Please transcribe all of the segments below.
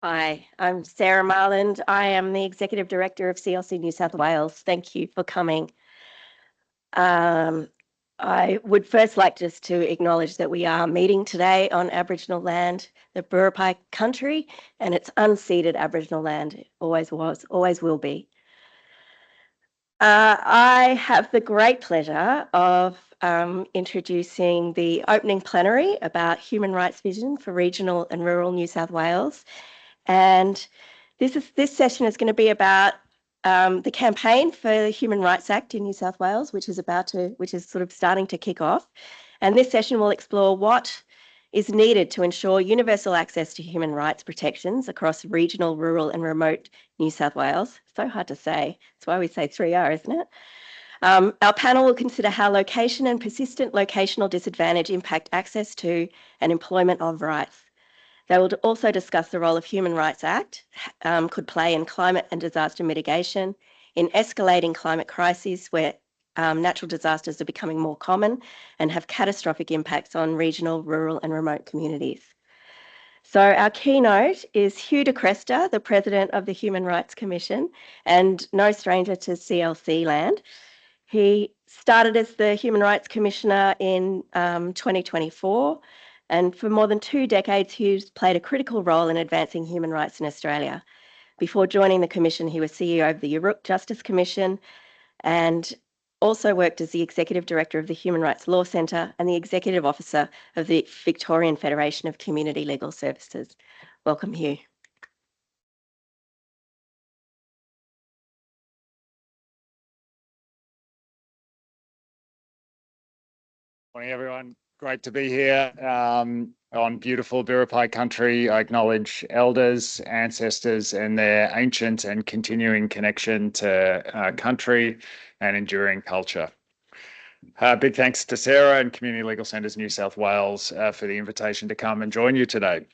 Hi, I'm Sarah Marland. I am the Executive Director of CLC New South Wales. Thank you for coming. I would first like just to acknowledge that we are meeting today on Aboriginal land, the Buripai country, and it's unceded Aboriginal land. It always was, always will be. I have the great pleasure of introducing the opening plenary about human rights vision for regional and rural New South Wales. And this session is going to be about the campaign for the Human Rights Act in New South Wales, which is sort of starting to kick off. And this session will explore what is needed to ensure universal access to human rights protections across regional, rural, and remote New South Wales. So hard to say. That's why we say 3R, isn't it? Our panel will consider how location and persistent locational disadvantage impact access to and employment of rights. They will also discuss the role of Human Rights Act could play in climate and disaster mitigation, in escalating climate crises where natural disasters are becoming more common and have catastrophic impacts on regional, rural and remote communities. So our keynote is Hugh de Cresta, the President of the Human Rights Commission and no stranger to CLC land. He started as the Human Rights Commissioner in 2024, and for more than 2 decades, Hugh's played a critical role in advancing human rights in Australia. Before joining the Commission, he was CEO of the Yurruk Justice Commission and also worked as the Executive Director of the Human Rights Law Centre and the Executive Officer of the Victorian Federation of Community Legal Services. Welcome, Hugh. Morning, everyone. Great to be here on beautiful Buripai country. I acknowledge elders, ancestors, and their ancient and continuing connection to country and enduring culture. Big thanks to Sarah and Community Legal Centres New South Wales for the invitation to come and join you today.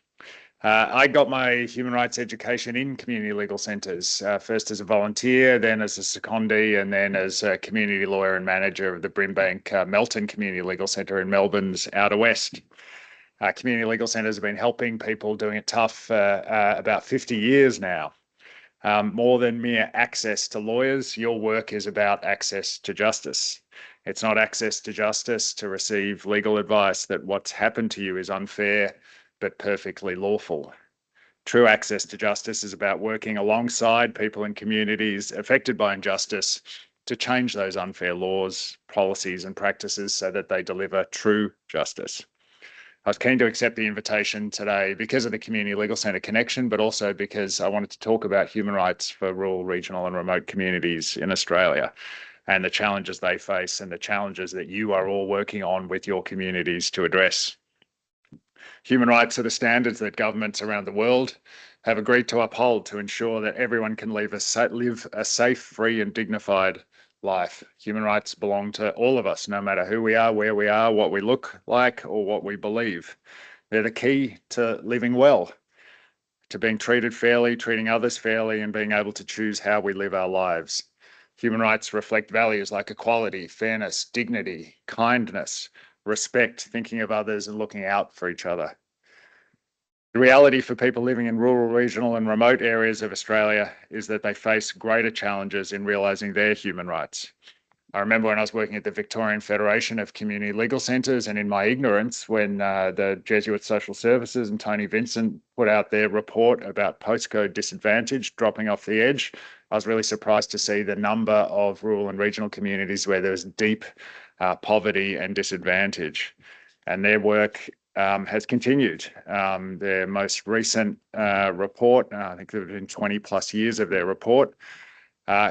I got my human rights education in community legal centres, first as a volunteer, then as a secondee, and then as a community lawyer and manager of the Brimbank Melton Community Legal Centre in Melbourne's Outer West. Community legal centres have been helping people doing it tough for about 50 years now. More than mere access to lawyers, your work is about access to justice. It's not access to justice to receive legal advice that what's happened to you is unfair, but perfectly lawful. True access to justice is about working alongside people in communities affected by injustice to change those unfair laws, policies, and practices so that they deliver true justice. I was keen to accept the invitation today because of the Community Legal Centre connection, but also because I wanted to talk about human rights for rural, regional, and remote communities in Australia and the challenges they face and the challenges that you are all working on with your communities to address. Human rights are the standards that governments around the world have agreed to uphold to ensure that everyone can live a safe, free and dignified life. Human rights belong to all of us, no matter who we are, where we are, what we look like or what we believe. They're the key to living well, to being treated fairly, treating others fairly and being able to choose how we live our lives. Human rights reflect values like equality, fairness, dignity, kindness, respect, thinking of others and looking out for each other. The reality for people living in rural, regional and remote areas of Australia is that they face greater challenges in realising their human rights. I remember when I was working at the Victorian Federation of Community Legal Centres and in my ignorance when the Jesuit Social Services and Tony Vincent put out their report about postcode disadvantage dropping off the edge, I was really surprised to see the number of rural and regional communities where there's deep poverty and disadvantage. And their work has continued. Their most recent report, I think there have been 20 plus years of their report,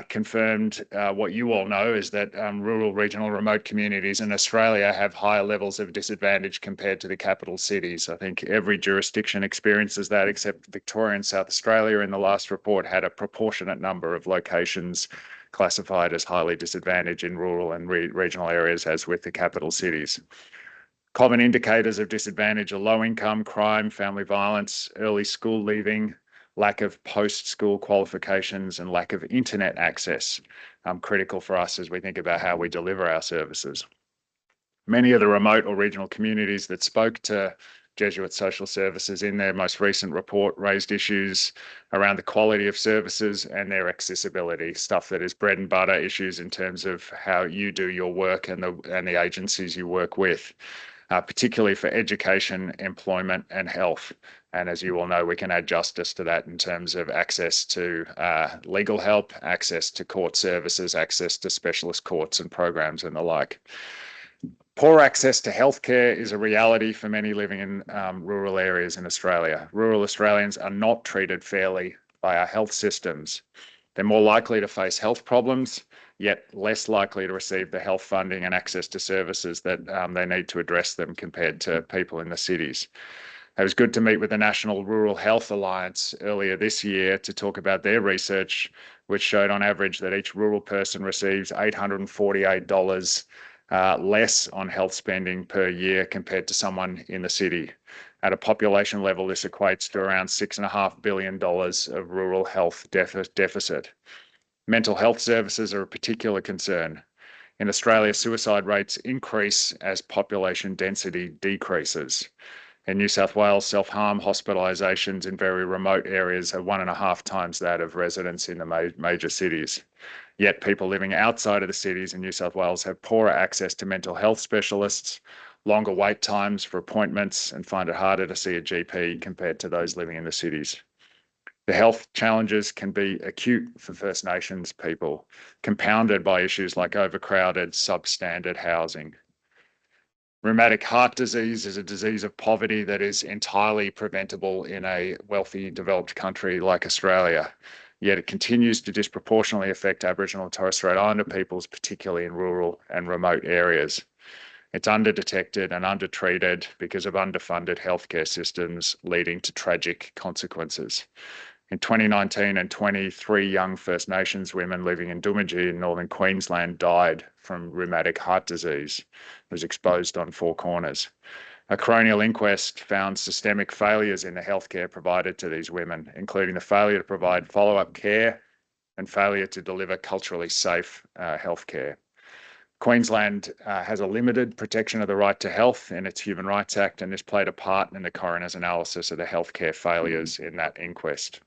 confirmed what you all know is that rural, regional, remote communities in Australia have higher levels of disadvantage compared to the capital cities. I think every jurisdiction experiences that except Victoria and South Australia in the last report had a proportionate number of locations classified as highly disadvantaged in rural and regional areas as with the capital cities. Common indicators of disadvantage are low income, crime, family violence, early school leaving, lack of post-school qualifications and lack of internet access, critical for us as we think about how we deliver our services. Many of the remote or regional communities that spoke to Jesuit Social Services, in their most recent report, raised issues around the quality of services and their accessibility, stuff that is bread and butter issues in terms of how you do your work and the agencies you work with, particularly for education, employment, and health. And as you all know, we can add justice to that in terms of access to legal help, access to court services, access to specialist courts and programs and the like. Poor access to healthcare is a reality for many living in rural areas in Australia. Rural Australians are not treated fairly by our health systems. They're more likely to face health problems, yet less likely to receive the health funding and access to services that they need to address them compared to people in the cities. It was good to meet with the National Rural Health Alliance earlier this year to talk about their research, which showed on average that each rural person receives $848 less on health spending per year compared to someone in the city. At a population level, this equates to around $6.5 billion of rural health deficit. Mental health services are a particular concern. In Australia, suicide rates increase as population density decreases. In New South Wales, self-harm hospitalisations in very remote areas are 1.5 times that of residents in the major cities. Yet people living outside of the cities in New South Wales have poorer access to mental health specialists, longer wait times for appointments, and find it harder to see a GP compared to those living in the cities. The health challenges can be acute for First Nations people, compounded by issues like overcrowded, substandard housing. Rheumatic heart disease is a disease of poverty that is entirely preventable in a wealthy, developed country like Australia. Yet it continues to disproportionately affect Aboriginal and Torres Strait Islander peoples, particularly in rural and remote areas. It's underdetected and undertreated because of underfunded healthcare systems, leading to tragic consequences. In 2019 and 23 young First Nations women living in Doomadgee in northern Queensland died from rheumatic heart disease. It was exposed on Four Corners. A coronial inquest found systemic failures in the healthcare provided to these women, including the failure to provide follow-up care and failure to deliver culturally safe healthcare. Queensland has a limited protection of the right to health in its Human Rights Act, and this played a part in the coroner's analysis of the healthcare failures in that inquest.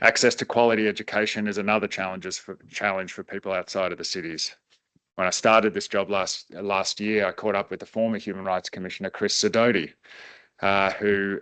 Access to quality education is another challenge for people outside of the cities. When I started this job last year, I caught up with the former Human Rights Commissioner, Chris Sidoti, who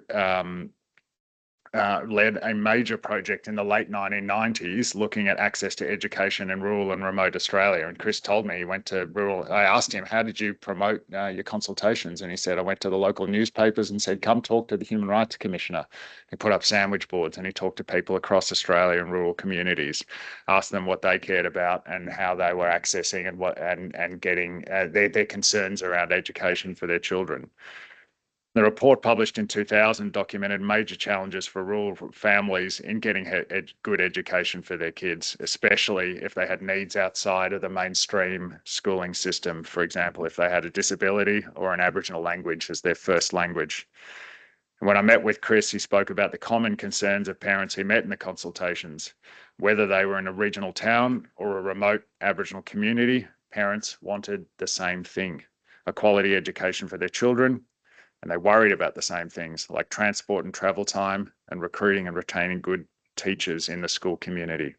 led a major project in the late 1990s looking at access to education in rural and remote Australia. And Chris told me he went to rural. I asked him, how did you promote your consultations? And he said, I went to the local newspapers and said, come talk to the Human Rights Commissioner. He put up sandwich boards and he talked to people across Australia and rural communities, asked them what they cared about and how they were accessing and getting their concerns around education for their children. The report published in 2000 documented major challenges for rural families in getting good education for their kids, especially if they had needs outside of the mainstream schooling system. For example, if they had a disability or an Aboriginal language as their first language. And when I met with Chris, he spoke about the common concerns of parents he met in the consultations. Whether they were in a regional town or a remote Aboriginal community, parents wanted the same thing, a quality education for their children. And they worried about the same things like transport and travel time and recruiting and retaining good teachers in the school community.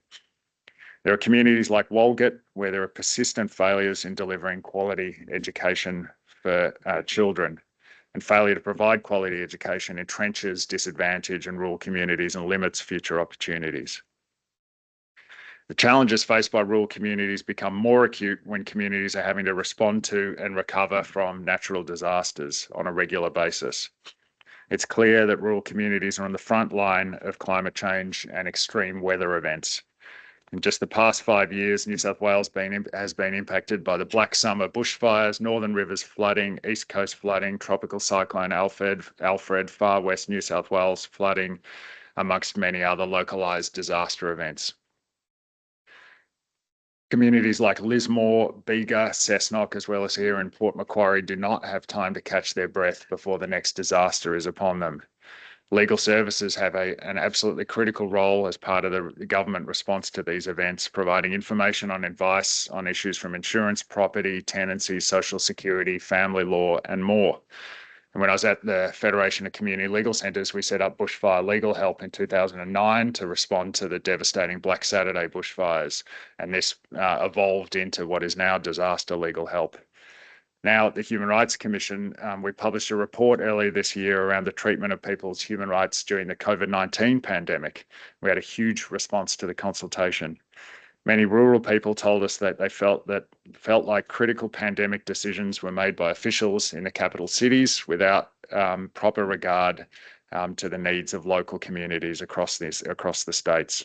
There are communities like Walgett where there are persistent failures in delivering quality education for children, and failure to provide quality education entrenches disadvantage in rural communities and limits future opportunities. The challenges faced by rural communities become more acute when communities are having to respond to and recover from natural disasters on a regular basis. It's clear that rural communities are on the front line of climate change and extreme weather events. In just the past 5 years, New South Wales has been impacted by the Black Summer bushfires, Northern Rivers flooding, East Coast flooding, Tropical Cyclone Alfred, Far West New South Wales flooding, amongst many other localised disaster events. Communities like Lismore, Bega, Cessnock, as well as here in Port Macquarie, do not have time to catch their breath before the next disaster is upon them. Legal services have an absolutely critical role as part of the government response to these events, providing information on advice on issues from insurance, property, tenancy, social security, family law, and more. And when I was at the Federation of Community Legal Centres, we set up bushfire legal help in 2009 to respond to the devastating Black Saturday bushfires. And this evolved into what is now disaster legal help. Now, at the Human Rights Commission, we published a report earlier this year around the treatment of people's human rights during the COVID-19 pandemic. We had a huge response to the consultation. Many rural people told us that they felt like critical pandemic decisions were made by officials in the capital cities without proper regard to the needs of local communities across the states.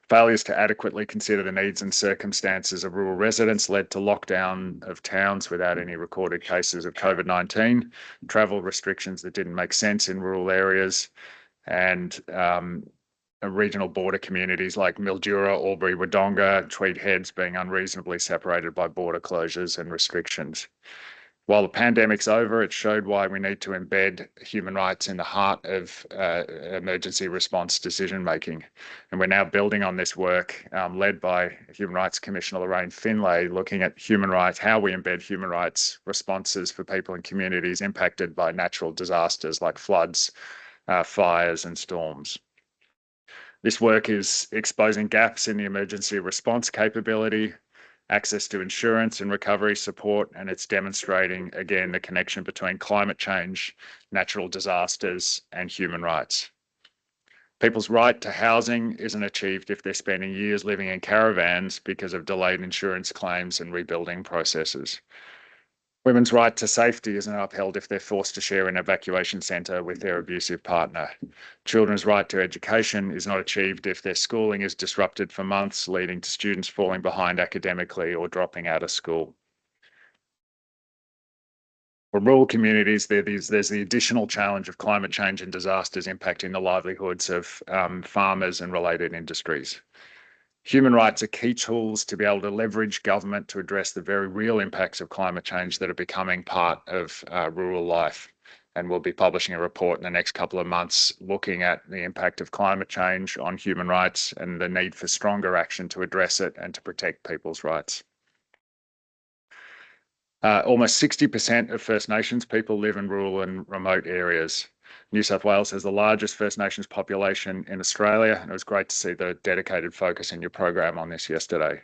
Failures to adequately consider the needs and circumstances of rural residents led to lockdown of towns without any recorded cases of COVID-19, travel restrictions that didn't make sense in rural areas, and regional border communities like Mildura, Albury, Wodonga, Tweed Heads being unreasonably separated by border closures and restrictions. While the pandemic's over, it showed why we need to embed human rights in the heart of emergency response decision-making. And we're now building on this work led by Human Rights Commissioner Lorraine Finlay, looking at human rights, how we embed human rights responses for people in communities impacted by natural disasters like floods, fires and storms. This work is exposing gaps in the emergency response capability, access to insurance and recovery support, and it's demonstrating, again, the connection between climate change, natural disasters, and human rights. People's right to housing isn't achieved if they're spending years living in caravans because of delayed insurance claims and rebuilding processes. Women's right to safety isn't upheld if they're forced to share an evacuation centre with their abusive partner. Children's right to education is not achieved if their schooling is disrupted for months, leading to students falling behind academically or dropping out of school. For rural communities, there's the additional challenge of climate change and disasters impacting the livelihoods of farmers and related industries. Human rights are key tools to be able to leverage government to address the very real impacts of climate change that are becoming part of rural life. And we'll be publishing a report in the next couple of months looking at the impact of climate change on human rights and the need for stronger action to address it and to protect people's rights. Almost 60% of First Nations people live in rural and remote areas. New South Wales has the largest First Nations population in Australia, and it was great to see the dedicated focus in your program on this yesterday.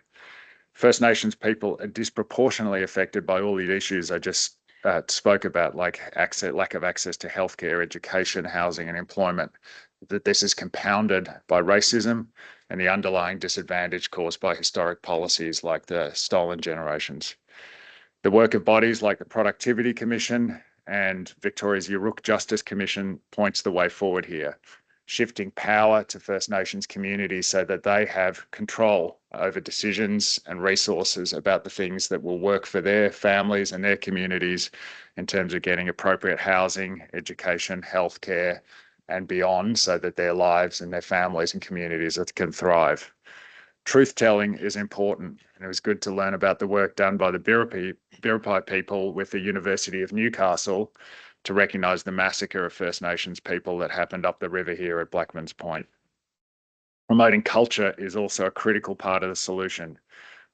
First Nations people are disproportionately affected by all the issues I just spoke about, like lack of access to healthcare, education, housing, and employment. That this is compounded by racism and the underlying disadvantage caused by historic policies like the stolen generations. The work of bodies like the Productivity Commission and Victoria's Yurruk Justice Commission points the way forward here, shifting power to First Nations communities so that they have control over decisions and resources about the things that will work for their families and their communities in terms of getting appropriate housing, education, healthcare, and beyond, so that their lives and their families and communities can thrive. Truth-telling is important, and it was good to learn about the work done by the Biripi people with the University of Newcastle to recognise the massacre of First Nations people that happened up the river here at Blackman's Point. Promoting culture is also a critical part of the solution.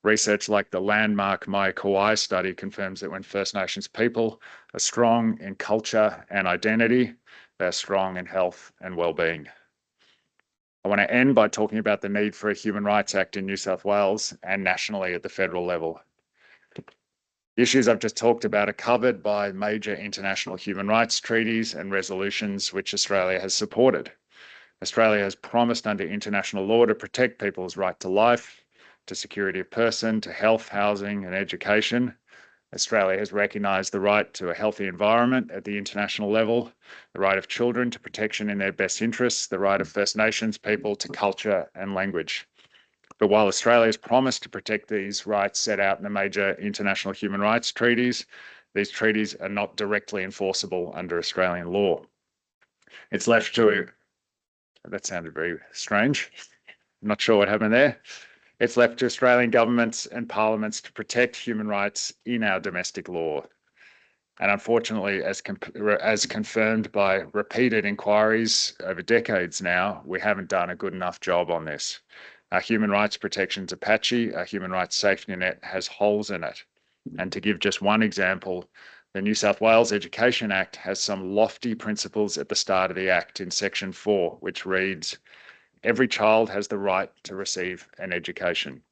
Research like the landmark Mai Kauai study confirms that when First Nations people are strong in culture and identity, they're strong in health and well-being. I want to end by talking about the need for a Human Rights Act in New South Wales and nationally at the federal level. The issues I've just talked about are covered by major international human rights treaties and resolutions which Australia has supported. Australia has promised under international law to protect people's right to life, to security of person, to health, housing and education. Australia has recognised the right to a healthy environment at the international level, the right of children to protection in their best interests, the right of First Nations people to culture and language. But while Australia has promised to protect these rights set out in the major international human rights treaties, these treaties are not directly enforceable under Australian law. It's left to, that sounded very strange. I'm not sure what happened there. It's left to Australian governments and parliaments to protect human rights in our domestic law. And unfortunately, as confirmed by repeated inquiries over decades now, we haven't done a good enough job on this. Our human rights protections are patchy, our human rights safety net has holes in it. And to give just one example, The New South Wales Education Act has some lofty principles at the start of the Act in Section 4, which reads, "Every child has the right to receive an education.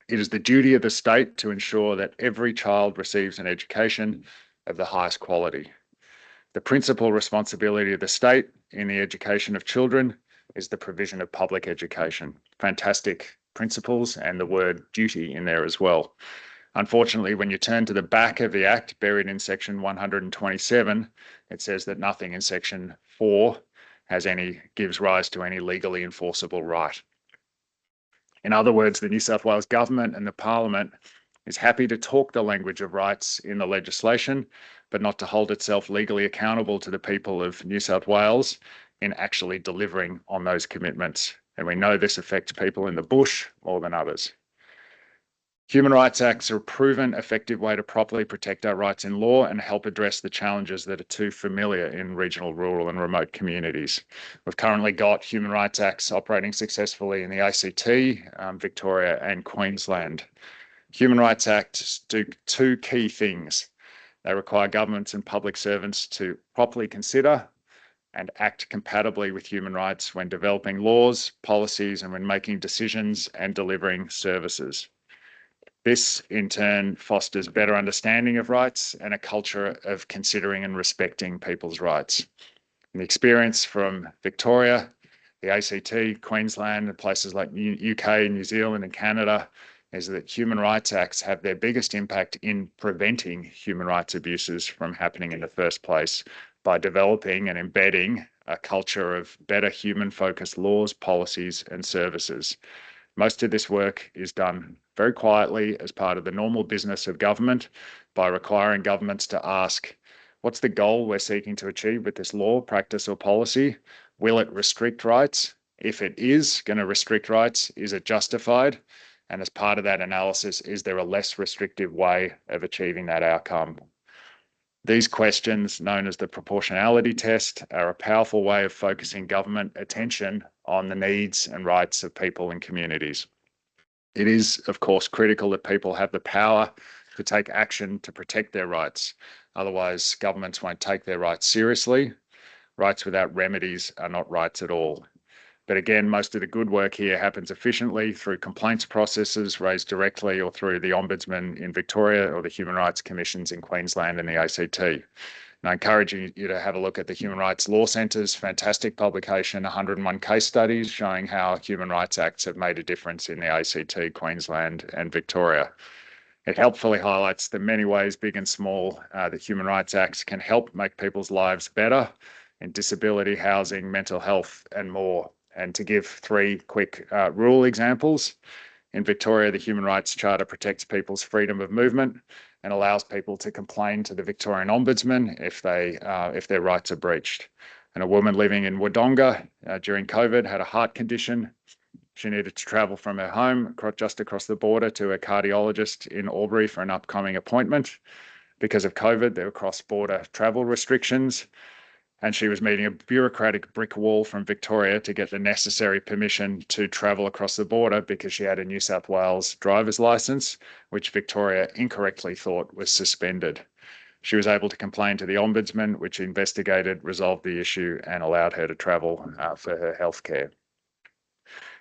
It is the duty of the state to ensure that every child receives an education of the highest quality. The principal responsibility of the state in the education of children is the provision of public education." Fantastic principles, and the word duty in there as well. Unfortunately, when you turn to the back of the Act, buried in Section 127, it says that nothing in Section 4 gives rise to any legally enforceable right. In other words, the New South Wales government and the Parliament is happy to talk the language of rights in the legislation, but not to hold itself legally accountable to the people of New South Wales in actually delivering on those commitments. And we know this affects people in the bush more than others. Human Rights Acts are a proven, effective way to properly protect our rights in law and help address the challenges that are too familiar in regional, rural and remote communities. We've currently got Human Rights Acts operating successfully in the ACT, Victoria and Queensland. Human Rights Acts do two key things. They require governments and public servants to properly consider and act compatibly with human rights when developing laws, policies, and when making decisions and delivering services. This, in turn, fosters better understanding of rights and a culture of considering and respecting people's rights. And the experience from Victoria, the ACT, Queensland, and places like UK, New Zealand, and Canada is that human rights acts have their biggest impact in preventing human rights abuses from happening in the first place by developing and embedding a culture of better human-focused laws, policies, and services. Most of this work is done very quietly as part of the normal business of government by requiring governments to ask, what's the goal we're seeking to achieve with this law, practice, or policy? Will it restrict rights? If it is going to restrict rights, is it justified? And as part of that analysis, is there a less restrictive way of achieving that outcome? These questions, known as the proportionality test, are a powerful way of focusing government attention on the needs and rights of people and communities. It is, of course, critical that people have the power to take action to protect their rights. Otherwise, governments won't take their rights seriously. Rights without remedies are not rights at all. But again, most of the good work here happens efficiently through complaints processes raised directly or through the Ombudsman in Victoria or the Human Rights Commissions in Queensland and the ACT. And I encourage you to have a look at the Human Rights Law Centre's fantastic publication, 101 case studies showing how human rights acts have made a difference in the ACT, Queensland and Victoria. It helpfully highlights the many ways, big and small, that human rights acts can help make people's lives better in disability, housing, mental health and more. And to give three quick rural examples, in Victoria, the Human Rights Charter protects people's freedom of movement and allows people to complain to the Victorian Ombudsman if their rights are breached. And a woman living in Wodonga during COVID had a heart condition. She needed to travel from her home just across the border to a cardiologist in Albury for an upcoming appointment. Because of COVID, there were cross-border travel restrictions. And she was meeting a bureaucratic brick wall from Victoria to get the necessary permission to travel across the border because she had a New South Wales driver's license, which Victoria incorrectly thought was suspended. She was able to complain to the Ombudsman, which investigated, resolved the issue, and allowed her to travel for her healthcare.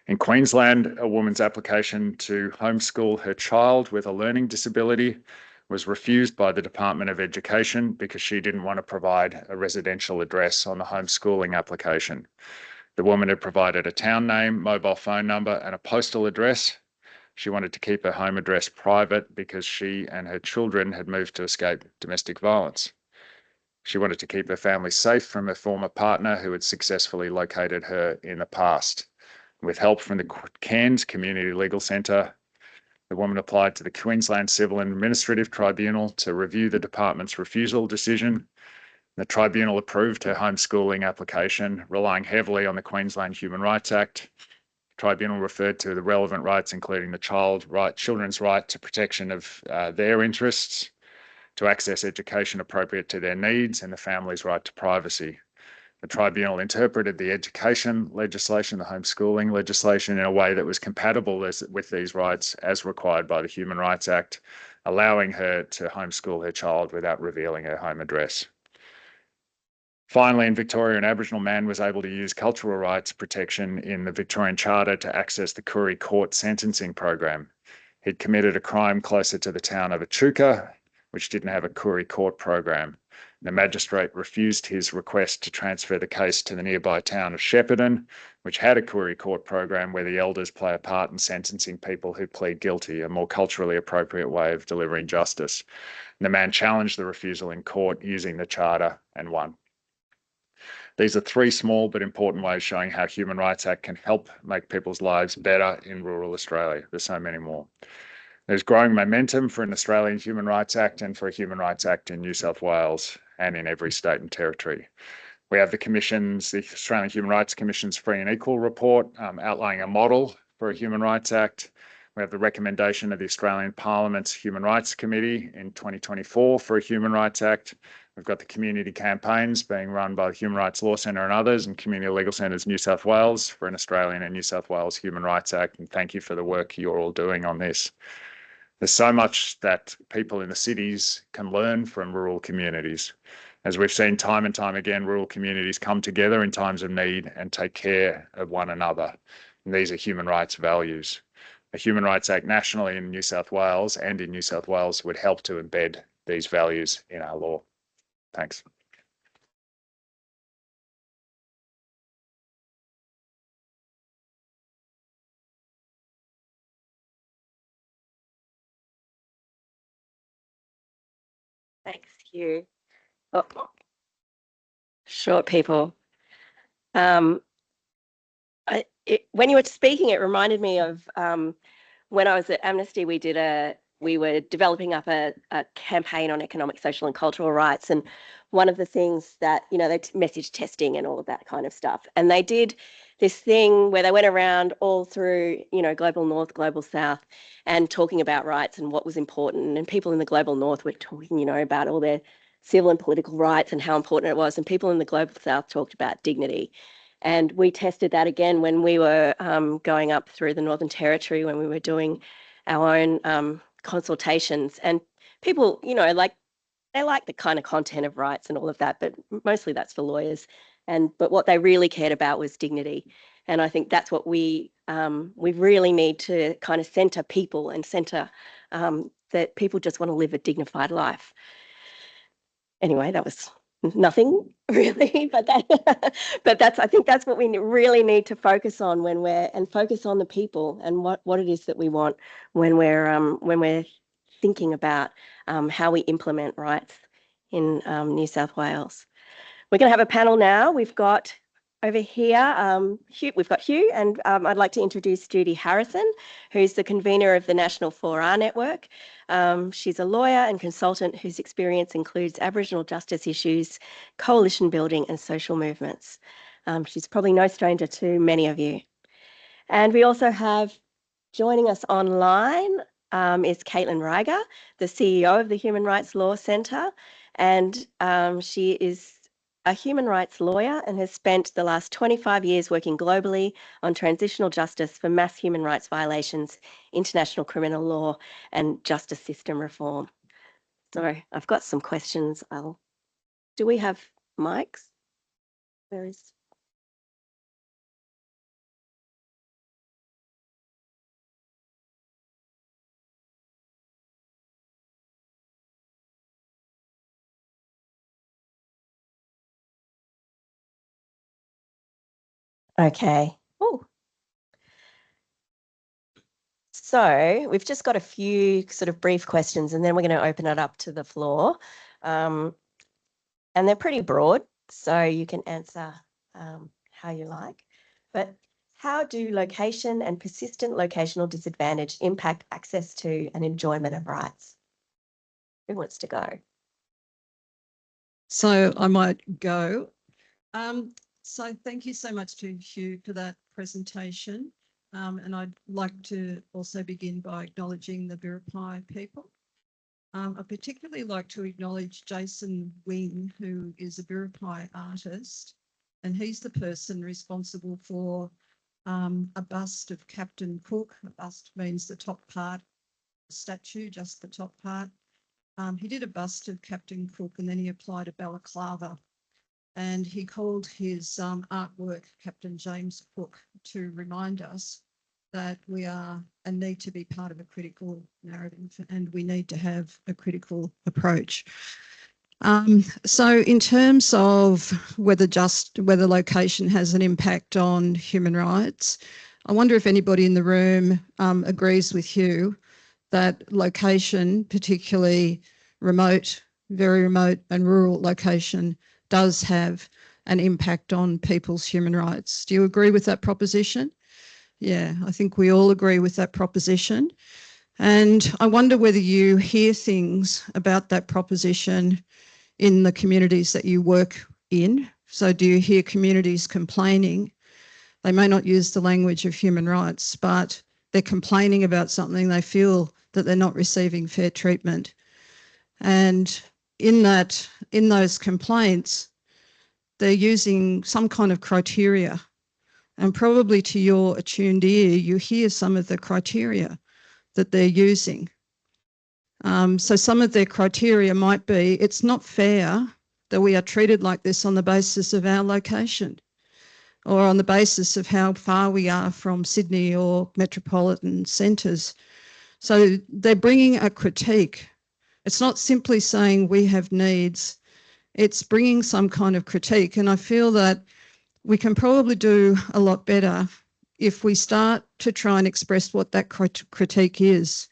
In Queensland, a woman's application to homeschool her child with a learning disability was refused by the Department of Education because she didn't want to provide a residential address on the homeschooling application. The woman had provided a town name, mobile phone number, and a postal address. She wanted to keep her home address private because she and her children had moved to escape domestic violence. She wanted to keep her family safe from her former partner who had successfully located her in the past. With help from the Cairns Community Legal Centre, the woman applied to the Queensland Civil and Administrative Tribunal to review the department's refusal decision. The tribunal approved her homeschooling application, relying heavily on the Queensland Human Rights Act. The tribunal referred to the relevant rights, including the children's right to protection of their interests, to access education appropriate to their needs, and the family's right to privacy. The tribunal interpreted the education legislation, the homeschooling legislation, in a way that was compatible with these rights as required by the Human Rights Act, allowing her to homeschool her child without revealing her home address. Finally, in Victoria, an Aboriginal man was able to use cultural rights protection in the Victorian Charter to access the Koori Court sentencing program. He'd committed a crime closer to the town of Echuca, which didn't have a Koori Court program. The magistrate refused his request to transfer the case to the nearby town of Shepparton, which had a Koori Court program where the elders play a part in sentencing people who plead guilty, a more culturally appropriate way of delivering justice. And the man challenged the refusal in court using the charter and won. These are three small but important ways showing how Human Rights Act can help make people's lives better in rural Australia. There's so many more. There's growing momentum for an Australian Human Rights Act and for a Human Rights Act in New South Wales and in every state and territory. We have the Australian Human Rights Commission's Free and Equal report outlining a model for a Human Rights Act. We have the recommendation of the Australian Parliament's Human Rights Committee in 2024 for a Human Rights Act. We've got the community campaigns being run by the Human Rights Law Centre and others, and Community Legal Centres New South Wales for an Australian and New South Wales Human Rights Act. And thank you for the work you're all doing on this. There's so much that people in the cities can learn from rural communities. As we've seen time and time again, rural communities come together in times of need and take care of one another. And these are human rights values. A Human Rights Act nationally in New South Wales and in New South Wales would help to embed these values in our law. Thanks. Thanks, Hugh. Oh, short people. When you were speaking, it reminded me of when I was at Amnesty, we were developing up a campaign on economic, social and cultural rights. And one of the things that, they message testing and all of that kind of stuff. And they did this thing where they went around all through, global north, global south, and talking about rights and what was important. And people in the global north were talking, about all their civil and political rights and how important it was. And people in the global south talked about dignity. And we tested that again when we were going up through the Northern Territory, when we were doing our own consultations. And people, they like the kind of content of rights and all of that, but mostly that's for lawyers. But what they really cared about was dignity. And I think that's what we really need to kind of centre people and centre that people just want to live a dignified life. Anyway, that was nothing really, but I think that's what we really need to focus on and focus on the people and what it is that we want when we're thinking about how we implement rights in New South Wales. We're going to have a panel now. We've got over here, we've got Hugh, and I'd like to introduce Judy Harrison, who's the convener of the National 4R Network. She's a lawyer and consultant whose experience includes Aboriginal justice issues, coalition building and social movements. She's probably no stranger to many of you. And we also have joining us online is Caitlin Reiger, the CEO of the Human Rights Law Centre, and she is a human rights lawyer and has spent the last 25 years working globally on transitional justice for mass human rights violations, international criminal law, and justice system reform. So I've got some questions. Do we have mics? Where is? Okay. Oh. So we've just got a few sort of brief questions and then we're going to open it up to the floor. And they're pretty broad, so you can answer how you like. But how do location and persistent locational disadvantage impact access to and enjoyment of rights? Who wants to go? So I might go. So thank you so much to Hugh for that presentation. And I'd like to also begin by acknowledging the Biripi people. I'd particularly like to acknowledge Jason Wing, who is a Biripi artist, and he's the person responsible for a bust of Captain Cook. A bust means the top part statue, just the top part. He did a bust of Captain Cook, and then he applied a balaclava, and he called his artwork Captain James Cook, to remind us that we are and need to be part of a critical narrative, and we need to have a critical approach. So in terms of whether location has an impact on human rights, I wonder if anybody in the room agrees with Hugh that location, particularly remote, very remote and rural location, does have an impact on people's human rights. Do you agree with that proposition? Yeah, I think we all agree with that proposition. And I wonder whether you hear things about that proposition in the communities that you work in. So do you hear communities complaining? They may not use the language of human rights, but they're complaining about something. They feel that they're not receiving fair treatment. And in those complaints, they're using some kind of criteria. And probably to your attuned ear, you hear some of the criteria that they're using. So some of their criteria might be, it's not fair that we are treated like this on the basis of our location, or on the basis of how far we are from Sydney or metropolitan centres. So they're bringing a critique. It's not simply saying we have needs, it's bringing some kind of critique. And I feel that we can probably do a lot better if we start to try and express what that critique is.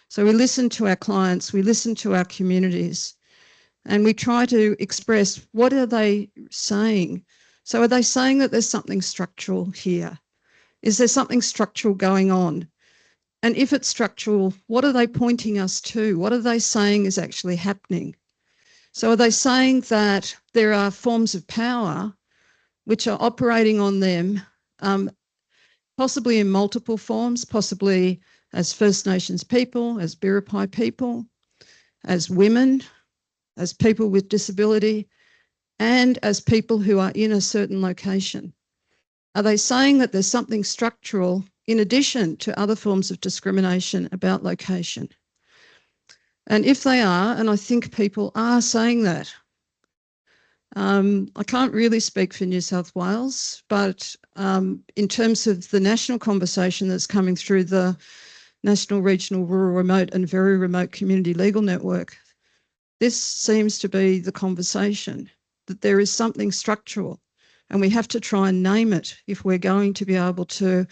So we listen to our clients, we listen to our communities, and we try to express, what are they saying? So are they saying that there's something structural here? Is there something structural going on? And if it's structural, what are they pointing us to? What are they saying is actually happening? So are they saying that there are forms of power which are operating on them, possibly in multiple forms, possibly as First Nations people, as Biripi people, as women, as people with disability, and as people who are in a certain location? Are they saying that there's something structural in addition to other forms of discrimination about location? And if they are, and I think people are saying that, I can't really speak for New South Wales, but in terms of the national conversation that's coming through the National, Regional, Rural, Remote and Very Remote Community Legal Network, this seems to be the conversation, that there is something structural, and we have to try and name it if we're going to be able to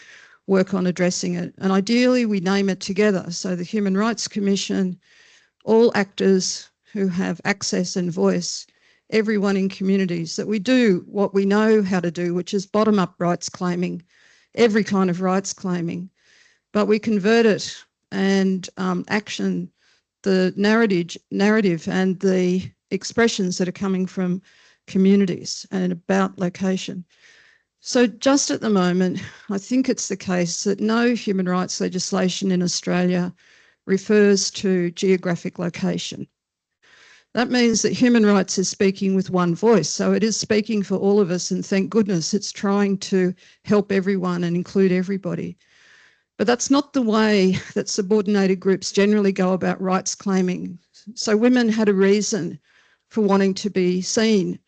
work on addressing it. And ideally we name it together. So the Human Rights Commission, all actors who have access and voice, everyone in communities, that we do what we know how to do, which is bottom-up rights claiming, every kind of rights claiming, but we convert it and action the narrative and the expressions that are coming from communities and about location. So just at the moment, I think it's the case that no human rights legislation in Australia refers to geographic location. That means that human rights is speaking with one voice. So it is speaking for all of us, and thank goodness it's trying to help everyone and include everybody. But that's not the way that subordinated groups generally go about rights claiming. So women had a reason for wanting to be seen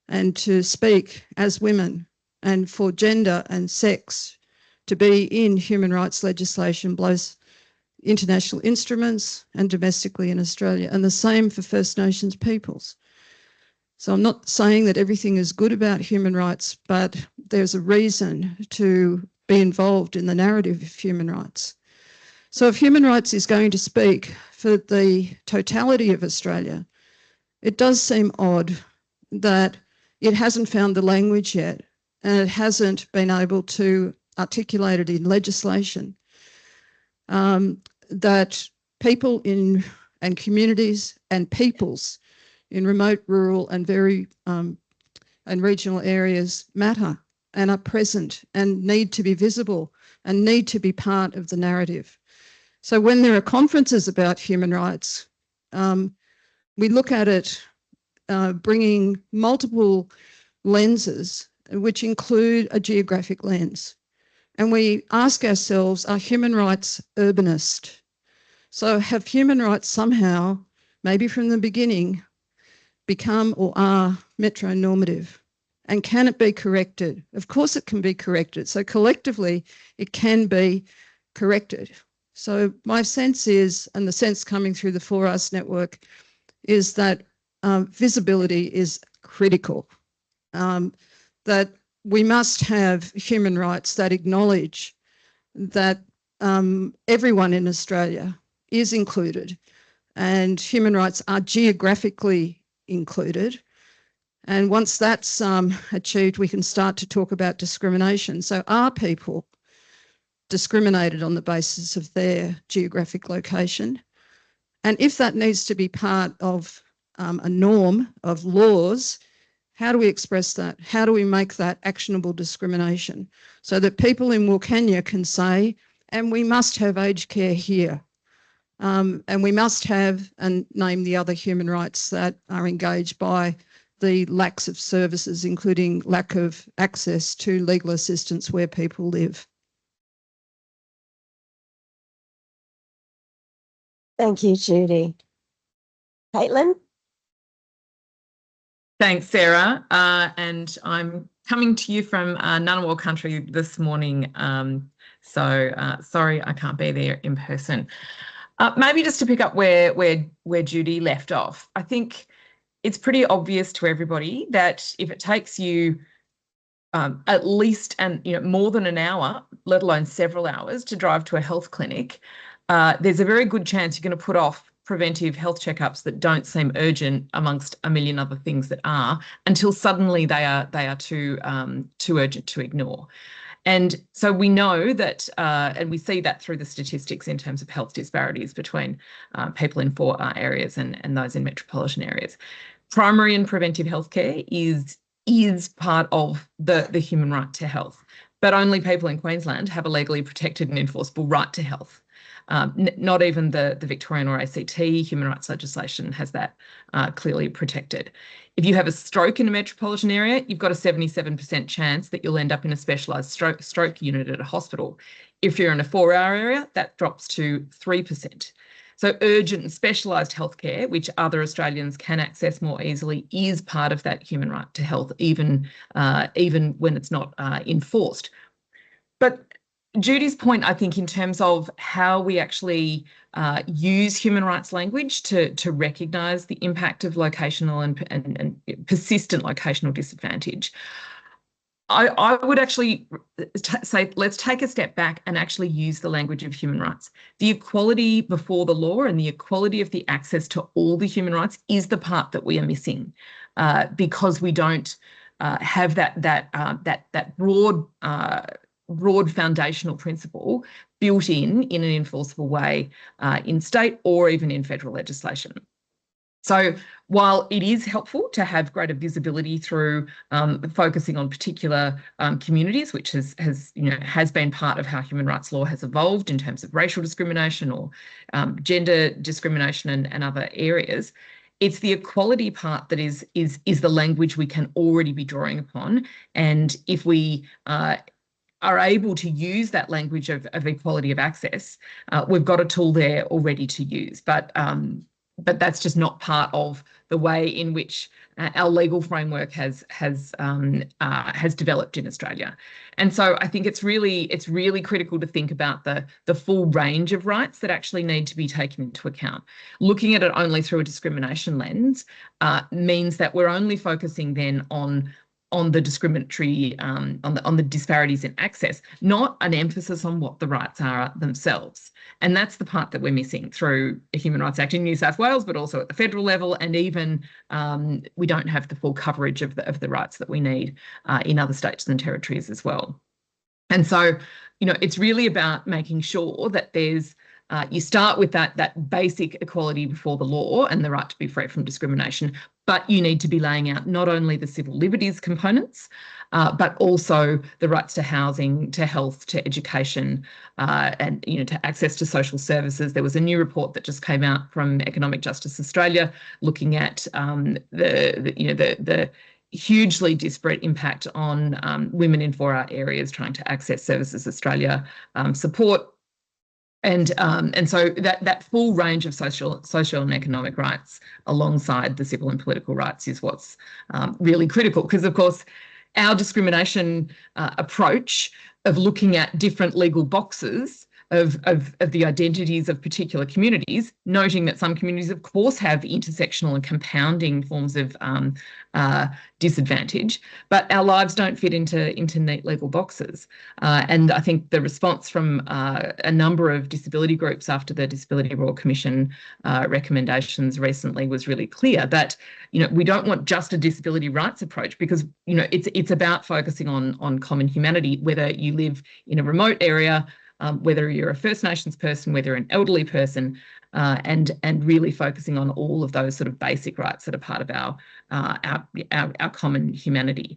and to speak as women, and for gender and sex to be in human rights legislation, both international instruments and domestically in Australia, and the same for First Nations peoples. So I'm not saying that everything is good about human rights, but there's a reason to be involved in the narrative of human rights. So if human rights is going to speak for the totality of Australia, it does seem odd that it hasn't found the language yet, and it hasn't been able to articulate it in legislation. That people in and communities and peoples in remote, rural and very and regional areas matter and are present and need to be visible and need to be part of the narrative. So when there are conferences about human rights, we look at it bringing multiple lenses, which include a geographic lens. And we ask ourselves, are human rights urbanist? So have human rights somehow, maybe from the beginning, become or are metronormative? And can it be corrected? Of course it can be corrected. So collectively, it can be corrected. So my sense is, and the sense coming through the For Us network, is that visibility is critical, that we must have human rights that acknowledge that everyone in Australia is included and human rights are geographically included. And once that's achieved, we can start to talk about discrimination. So are people discriminated on the basis of their geographic location? And if that needs to be part of a norm of laws, how do we express that? How do we make that actionable discrimination so that people in Wilcannia can say, and we must have aged care here, and we must have, and name the other human rights that are engaged by the lacks of services, including lack of access to legal assistance where people live. Thank you, Judy. Caitlin? Thanks, Sarah. And I'm coming to you from Ngunnawal country this morning. So sorry I can't be there in person. Maybe just to pick up where Judy left off, I think it's pretty obvious to everybody that if it takes you at least more than an hour, let alone several hours, to drive to a health clinic, there's a very good chance you're going to put off preventive health checkups that don't seem urgent, amongst a million other things that are, until suddenly they are too urgent to ignore. And so we know that, and we see that through the statistics in terms of health disparities between people in 4R areas and those in metropolitan areas. Primary and preventive healthcare is part of the human right to health, but only people in Queensland have a legally protected and enforceable right to health. Not even the Victorian or ACT human rights legislation has that clearly protected. If you have a stroke in a metropolitan area, you've got a 77% chance that you'll end up in a specialised stroke unit at a hospital. If you're in a 4R area, that drops to 3%. So urgent and specialised healthcare, which other Australians can access more easily, is part of that human right to health, even when it's not enforced. But Judy's point, I think, in terms of how we actually use human rights language to recognise the impact of locational and persistent locational disadvantage, I would actually say let's take a step back and actually use the language of human rights. The equality before the law and the equality of the access to all the human rights is the part that we are missing, because we don't have that broad foundational principle built in an enforceable way in state or even in federal legislation. So while it is helpful to have greater visibility through focusing on particular communities, which has been part of how human rights law has evolved in terms of racial discrimination or gender discrimination and other areas, it's the equality part that is the language we can already be drawing upon. And if we are able to use that language of equality of access, we've got a tool there already to use. But that's just not part of the way in which our legal framework has developed in Australia. And so I think it's really critical to think about the full range of rights that actually need to be taken into account. Looking at it only through a discrimination lens means that we're only focusing then on the discriminatory, on the disparities in access, not an emphasis on what the rights are themselves. And that's the part that we're missing through the Human Rights Act in New South Wales, but also at the federal level, and even we don't have the full coverage of the rights that we need in other states and territories as well. And so, it's really about making sure that there's you start with that basic equality before the law and the right to be free from discrimination, but you need to be laying out not only the civil liberties components, but also the rights to housing, to health, to education, and to access to social services. There was a new report that just came out from Economic Justice Australia looking at the hugely disparate impact on women in 4R areas trying to access Services Australia support. And so that full range of social and economic rights alongside the civil and political rights is what's really critical, because of course our discrimination approach of looking at different legal boxes of the identities of particular communities, noting that some communities of course have intersectional and compounding forms of disadvantage, but our lives don't fit into neat legal boxes. And I think the response from a number of disability groups after the Disability Royal Commission recommendations recently was really clear that, you know, we don't want just a disability rights approach, because, you know, it's about focusing on common humanity, whether you live in a remote area, whether you're a First Nations person, whether you're an elderly person, and really focusing on all of those sort of basic rights that are part of our common humanity.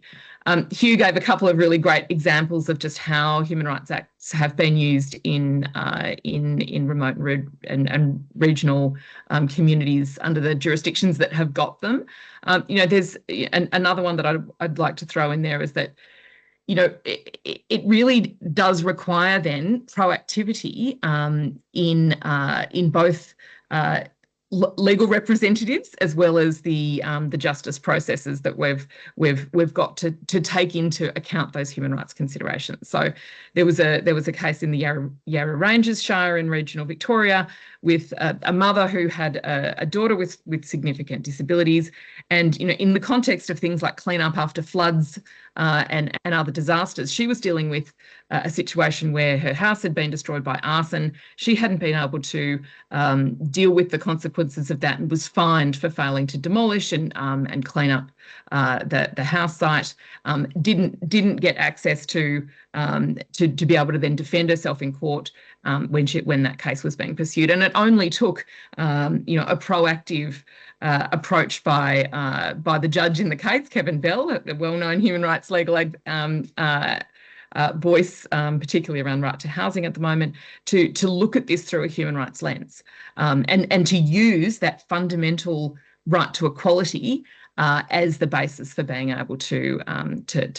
Hugh gave a couple of really great examples of just how human rights acts have been used in remote and regional communities under the jurisdictions that have got them. You know, there's another one that I'd like to throw in there is that, you know, it really does require then proactivity in both legal representatives as well as the justice processes that we've got to take into account those human rights considerations. So there was a case in the Yarra Ranges Shire in regional Victoria with a mother who had a daughter with significant disabilities, and, you know, in the context of things like clean up after floods and other disasters, she was dealing with a situation where her house had been destroyed by arson. She hadn't been able to deal with the consequences of that and was fined for failing to demolish and clean up the house site. Didn't get access to be able to then defend herself in court when that case was being pursued. And it only took you know, a proactive approach by the judge in the case, Kevin Bell, a well-known human rights legal voice, particularly around right to housing at the moment, to look at this through a human rights lens, and to use that fundamental right to equality as the basis for being able to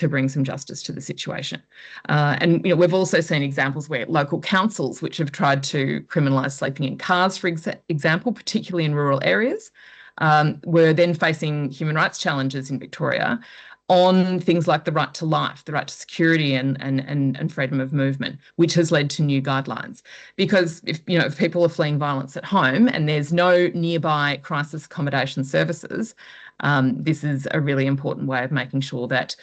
bring some justice to the situation. And, you know, we've also seen examples where local councils, which have tried to criminalise sleeping in cars, for example, particularly in rural areas, were then facing human rights challenges in Victoria on things like the right to life, the right to security and freedom of movement, which has led to new guidelines. Because if people are fleeing violence at home and there's no nearby crisis accommodation services, this is a really important way of making sure that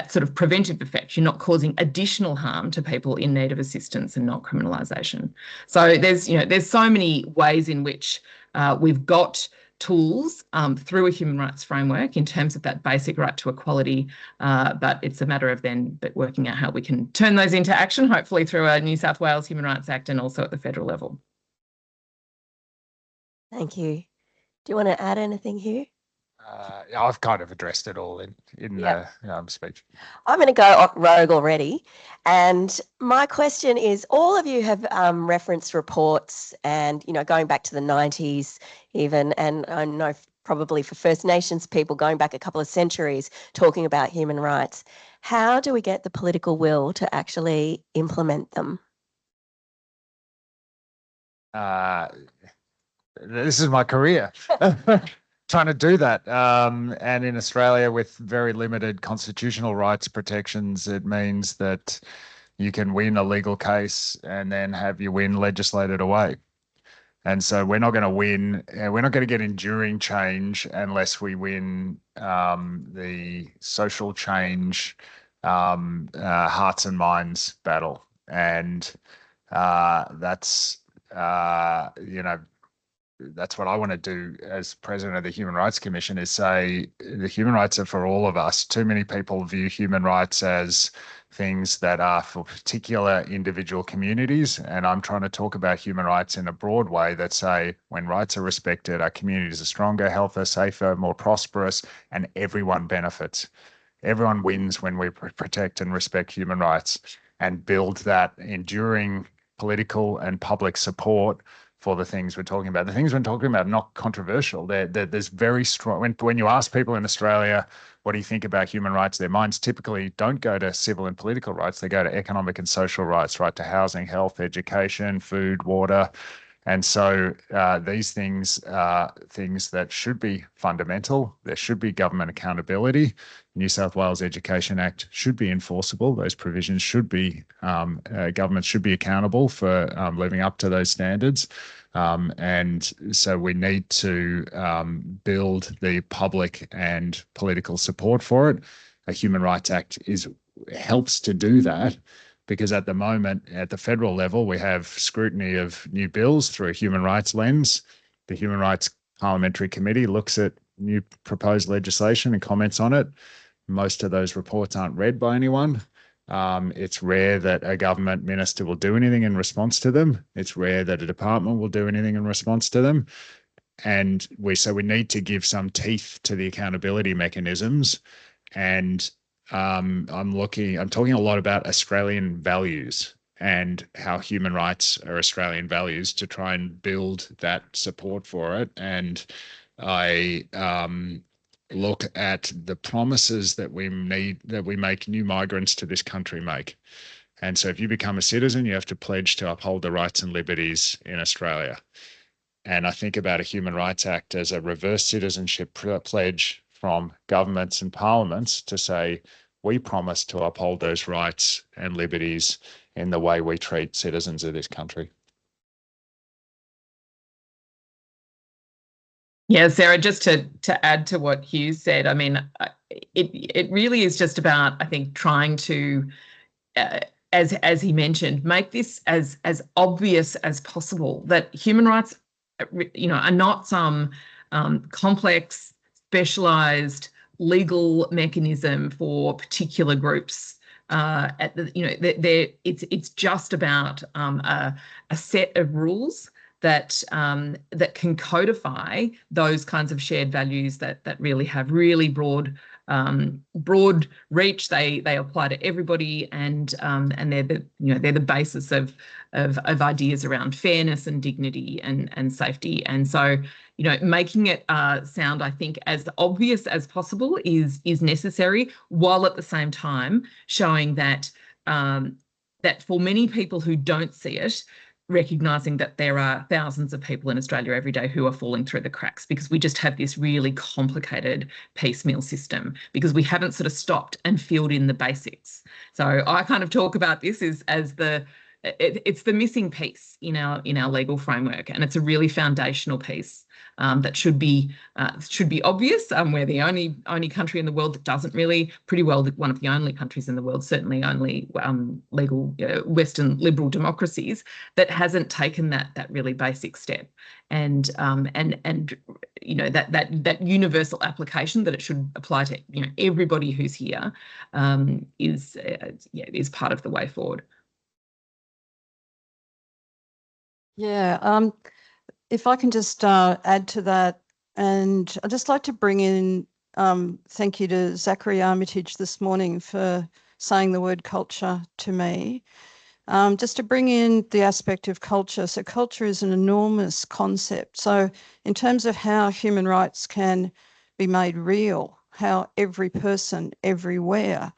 sort of preventive effect, you're not causing additional harm to people in need of assistance and not criminalisation. So there's so many ways in which we've got tools through a human rights framework in terms of that basic right to equality, but it's a matter of then working out how we can turn those into action, hopefully through a New South Wales Human Rights Act and also at the federal level. Thank you. Do you want to add anything, Hugh? I've kind of addressed it all in the speech. I'm going to go rogue already. And my question is, all of you have referenced reports and, you know, going back to the 90s even, and I know probably for First Nations people going back a couple of centuries talking about human rights. How do we get the political will to actually implement them? This is my career. Trying to do that. And in Australia, with very limited constitutional rights protections, it means that you can win a legal case and then have your win legislated away. And so we're not going to win, we're not going to get enduring change unless we win the social change, hearts and minds battle. And that's, that's what I want to do as president of the Human Rights Commission, is say the human rights are for all of us. Too many people view human rights as things that are for particular individual communities. And I'm trying to talk about human rights in a broad way that say when rights are respected, our communities are stronger, healthier, safer, more prosperous, and everyone benefits. Everyone wins when we protect and respect human rights and build that enduring political and public support for the things we're talking about. The things we're talking about are not controversial. There's very strong, when you ask people in Australia, what do you think about human rights? Their minds typically don't go to civil and political rights. They go to economic and social rights, right to housing, health, education, food, water. And so these things are things that should be fundamental. There should be government accountability. New South Wales Education Act should be enforceable. Those provisions should be, governments should be accountable for living up to those standards. And so we need to build the public and political support for it. A Human Rights Act helps to do that, because at the moment, at the federal level, we have scrutiny of new bills through a human rights lens. The Human Rights Parliamentary Committee looks at new proposed legislation and comments on it. Most of those reports aren't read by anyone. It's rare that a government minister will do anything in response to them. It's rare that a department will do anything in response to them. And so we need to give some teeth to the accountability mechanisms. And I'm talking a lot about Australian values and how human rights are Australian values, to try and build that support for it. And I look at the promises that we make new migrants to this country make. And so if you become a citizen, you have to pledge to uphold the rights and liberties in Australia. And I think about a Human Rights Act as a reverse citizenship pledge from governments and parliaments to say, we promise to uphold those rights and liberties in the way we treat citizens of this country. Yeah, Sarah, just to add to what Hugh said, I mean, it really is just about, I think, trying to, as he mentioned, make this as obvious as possible that human rights, are not some complex, specialized legal mechanism for particular groups. It's just about a set of rules that can codify those kinds of shared values that really have really broad reach. They apply to everybody, and they're the basis of ideas around fairness and dignity and safety. And so, making it sound, I think, as obvious as possible is necessary, while at the same time showing that that for many people who don't see it, recognising that there are thousands of people in Australia every day who are falling through the cracks, because we just have this really complicated piecemeal system, because we haven't sort of stopped and filled in the basics. So I kind of talk about this as it's the missing piece in our legal framework, and it's a really foundational piece that should be obvious. We're the only country in the world that doesn't really, pretty well one of the only countries in the world, certainly only legal Western liberal democracies, that hasn't taken that really basic step. And that universal application that it should apply to everybody who's here is part of the way forward. Yeah, if I can just add to that, and I'd just like to bring in, thank you to Zachary Armitage this morning for saying the word culture to me, just to bring in the aspect of culture. So culture is an enormous concept. So in terms of how human rights can be made real, how every person everywhere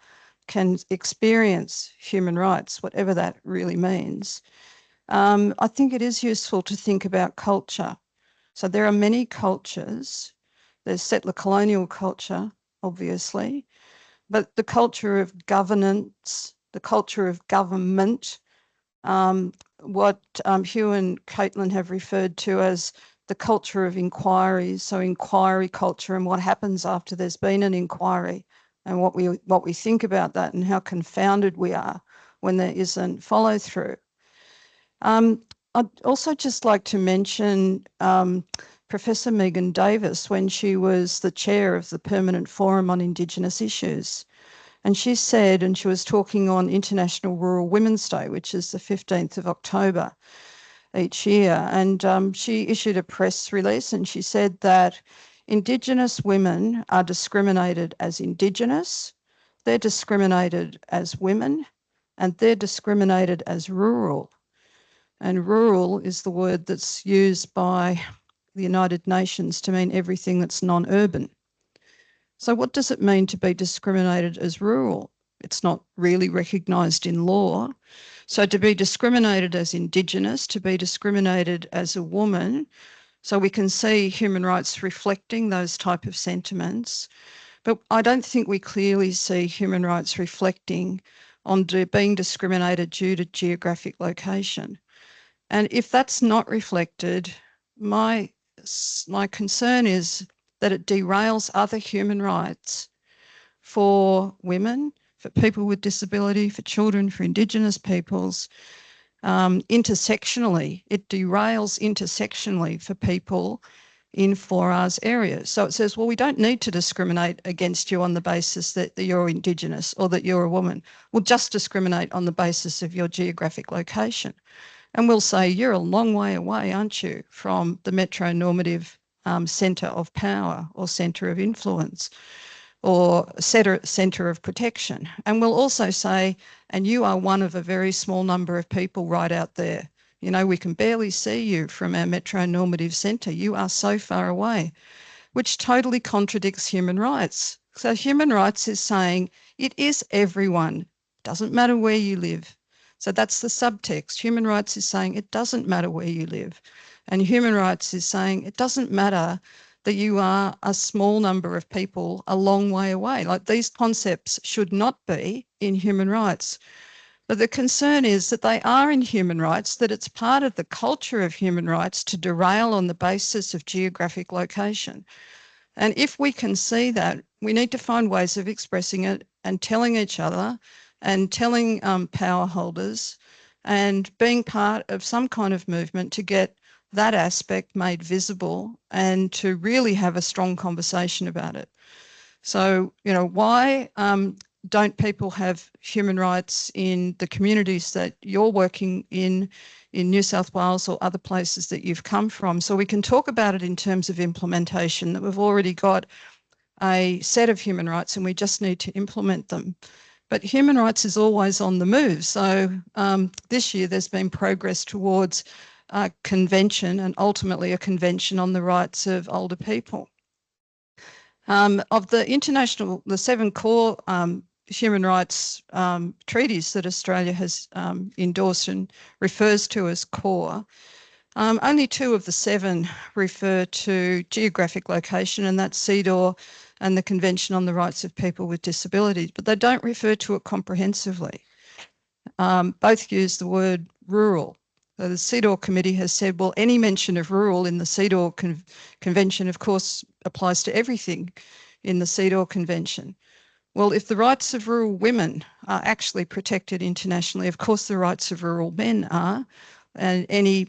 can experience human rights, whatever that really means, I think it is useful to think about culture. So there are many cultures. There's settler colonial culture, obviously, but the culture of governance, the culture of government, what Hugh and Caitlin have referred to as the culture of inquiries, so inquiry culture and what happens after there's been an inquiry, and what we think about that and how confounded we are when there isn't follow through. I'd also just like to mention Professor Megan Davis when she was the chair of the Permanent Forum on Indigenous Issues. And she said, and she was talking on International Rural Women's Day, which is the 15th of October each year. And she issued a press release, and she said that Indigenous women are discriminated as Indigenous, they're discriminated as women, and they're discriminated as rural. And rural is the word that's used by the United Nations to mean everything that's non-urban. So what does it mean to be discriminated as rural? It's not really recognised in law. So to be discriminated as Indigenous, to be discriminated as a woman, so we can see human rights reflecting those type of sentiments. But I don't think we clearly see human rights reflecting on being discriminated due to geographic location. And if that's not reflected, my concern is that it derails other human rights for women, for people with disability, for children, for Indigenous peoples, intersectionally. It derails intersectionally for people in 4Rs areas. So it says, well, we don't need to discriminate against you on the basis that you're Indigenous or that you're a woman. We'll just discriminate on the basis of your geographic location. And we'll say, you're a long way away, aren't you, from the metronormative centre of power or centre of influence or centre of protection. And we'll also say, and you are one of a very small number of people right out there. You know, we can barely see you from our metronormative centre. You are so far away, which totally contradicts human rights. So human rights is saying it is everyone, doesn't matter where you live. So that's the subtext. Human rights is saying it doesn't matter where you live. And human rights is saying it doesn't matter that you are a small number of people a long way away. Like, these concepts should not be in human rights. But the concern is that they are in human rights, that it's part of the culture of human rights to derail on the basis of geographic location. And if we can see that, we need to find ways of expressing it and telling each other and telling power holders and being part of some kind of movement to get that aspect made visible and to really have a strong conversation about it. So, you know, why don't people have human rights in the communities that you're working in New South Wales or other places that you've come from? So we can talk about it in terms of implementation, that we've already got a set of human rights and we just need to implement them. But human rights is always on the move. So this year there's been progress towards a convention and ultimately a convention on the rights of older people. Of the 7 core human rights treaties that Australia has endorsed and refers to as core, only 2 of the 7 refer to geographic location, and that's CEDAW and the Convention on the Rights of People with Disabilities, but they don't refer to it comprehensively. Both use the word rural. So the CEDAW committee has said, well, any mention of rural in the CEDAW convention, of course, applies to everything in the CEDAW convention. Well, if the rights of rural women are actually protected internationally, of course the rights of rural men are, and any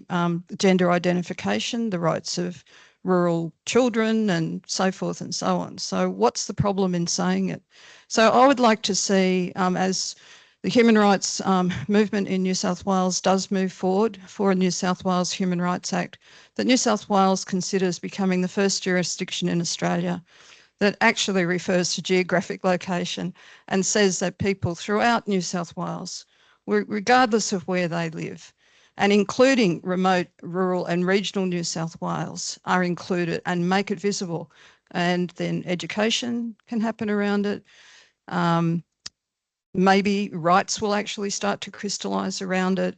gender identification, the rights of rural children and so forth and so on. So what's the problem in saying it? So I would like to see, as the human rights movement in New South Wales does move forward for a New South Wales Human Rights Act, that New South Wales considers becoming the first jurisdiction in Australia that actually refers to geographic location and says that people throughout New South Wales, regardless of where they live, and including remote, rural and regional New South Wales, are included, and make it visible. And then education can happen around it. Maybe rights will actually start to crystallise around it,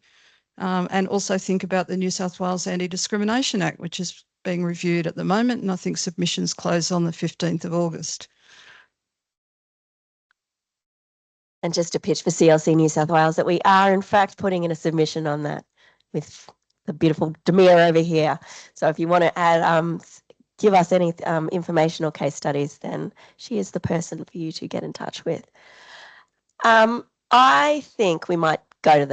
and also think about the New South Wales Anti-Discrimination Act, which is being reviewed at the moment, and I think submissions close on the 15th of August. And just a pitch for CLC New South Wales that we are in fact putting in a submission on that with the beautiful Demir over here. So if you want to add, give us any information or case studies, then she is the person for you to get in touch with. I think we might go to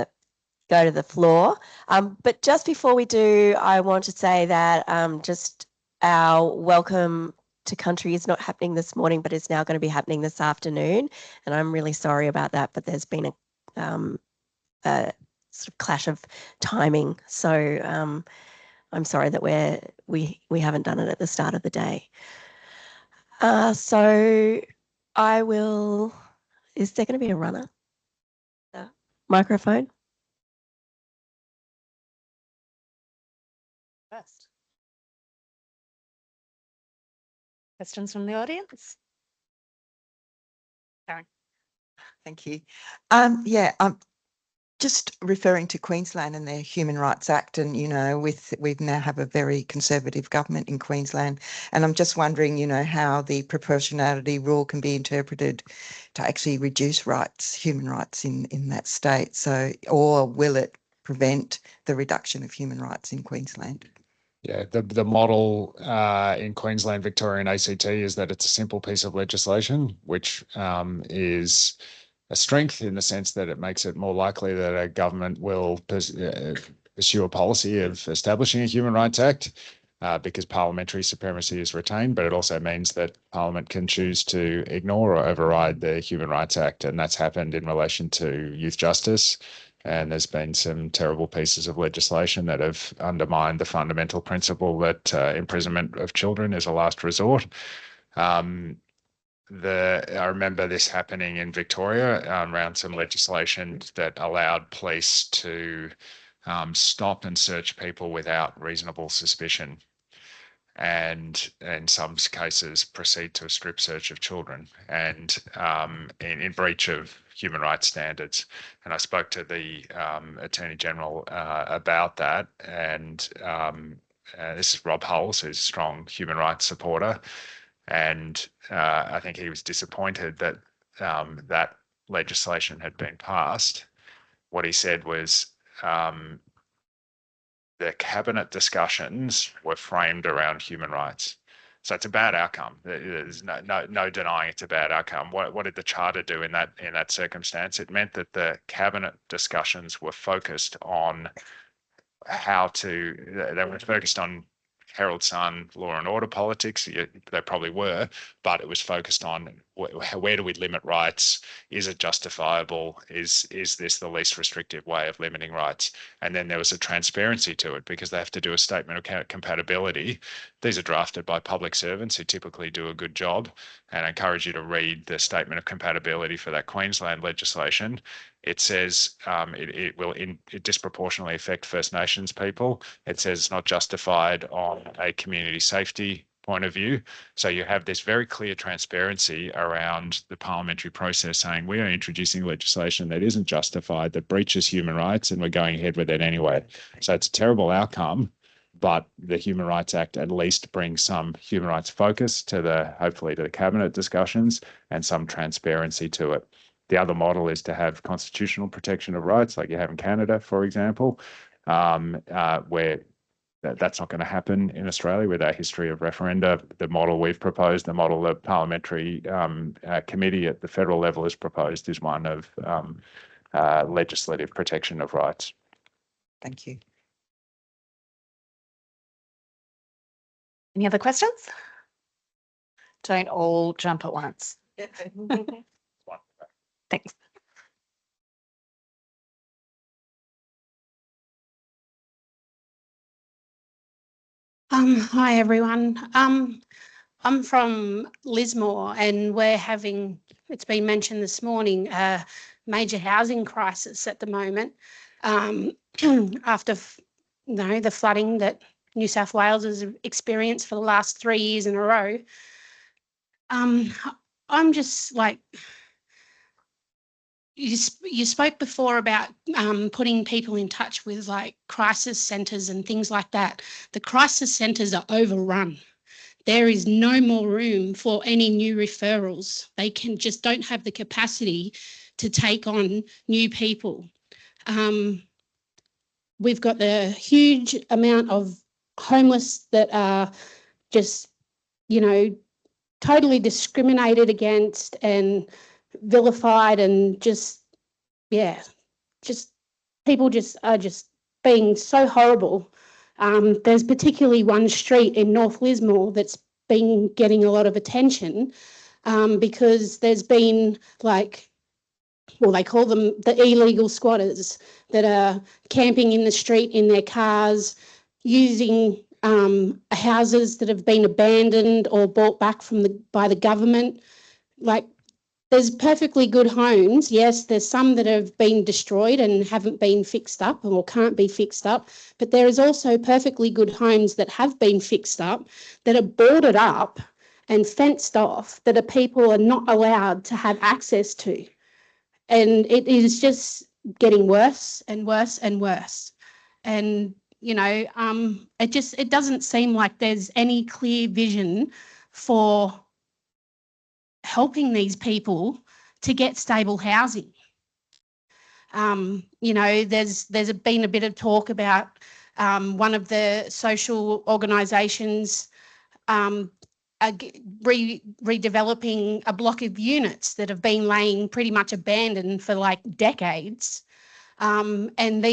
the floor. But just before we do, I want to say that just our welcome to country is not happening this morning, but it's now going to be happening this afternoon. And I'm really sorry about that, but there's been a sort of clash of timing. So I'm sorry that we haven't done it at the start of the day. So I will, is there going to be a runner? Microphone? First. Questions from the audience? Karen. Thank you. Just referring to Queensland and their Human Rights Act, and we now have a very conservative government in Queensland, and I'm just wondering, how the proportionality rule can be interpreted to actually reduce human rights in that state. So, or will it prevent the reduction of human rights in Queensland? Yeah, the model in Queensland, Victoria and ACT is that it's a simple piece of legislation, which is a strength in the sense that it makes it more likely that a government will pursue a policy of establishing a Human Rights Act because parliamentary supremacy is retained, but it also means that Parliament can choose to ignore or override the Human Rights Act, and that's happened in relation to youth justice. And there's been some terrible pieces of legislation that have undermined the fundamental principle that imprisonment of children is a last resort. I remember this happening in Victoria around some legislation that allowed police to stop and search people without reasonable suspicion, and in some cases proceed to a strip search of children, and in breach of human rights standards. And I spoke to the Attorney General about that, and this is Rob Hulls, who's a strong human rights supporter. And I think he was disappointed that that legislation had been passed. What he said was the cabinet discussions were framed around human rights. So it's a bad outcome. There's no denying it's a bad outcome. What did the Charter do in that circumstance? It meant that the cabinet discussions were focused on they were focused on Herald Sun, law and order politics. They probably were, but it was focused on where do we limit rights? Is it justifiable? Is this the least restrictive way of limiting rights? And then there was a transparency to it because they have to do a statement of compatibility. These are drafted by public servants who typically do a good job. And I encourage you to read the statement of compatibility for that Queensland legislation. It says it will disproportionately affect First Nations people. It says it's not justified on a community safety point of view. So you have this very clear transparency around the parliamentary process saying we are introducing legislation that isn't justified, that breaches human rights, and we're going ahead with it anyway. So it's a terrible outcome, but the Human Rights Act at least brings some human rights focus hopefully to the cabinet discussions and some transparency to it. The other model is to have constitutional protection of rights like you have in Canada, for example, where that's not going to happen in Australia with our history of referenda. The model we've proposed, the model the parliamentary committee at the federal level has proposed is one of legislative protection of rights. Thank you. Any other questions? Don't all jump at once. Thanks. Hi everyone. I'm from Lismore, and we're having, it's been mentioned this morning, a major housing crisis at the moment after the flooding that New South Wales has experienced for the last 3 years in a row. I'm just like, you spoke before about putting people in touch with like crisis centres and things like that. The crisis centres are overrun. There is no more room for any new referrals. They just don't have the capacity to take on new people. We've got the huge amount of homeless that are just, totally discriminated against and vilified, and people are just being so horrible. There's particularly one street in North Lismore that's been getting a lot of attention because there's been they call them the illegal squatters that are camping in the street in their cars, using houses that have been abandoned or bought back by the government. There's perfectly good homes. Yes, there's some that have been destroyed and haven't been fixed up or can't be fixed up, but there is also perfectly good homes that have been fixed up, that are boarded up and fenced off that people are not allowed to have access to. And it is just getting worse and worse and worse. And, you know, it doesn't seem like there's any clear vision for helping these people to get stable housing. You know, there's been a bit of talk about one of the social organisations redeveloping a block of units that have been laying pretty much abandoned for like decades. And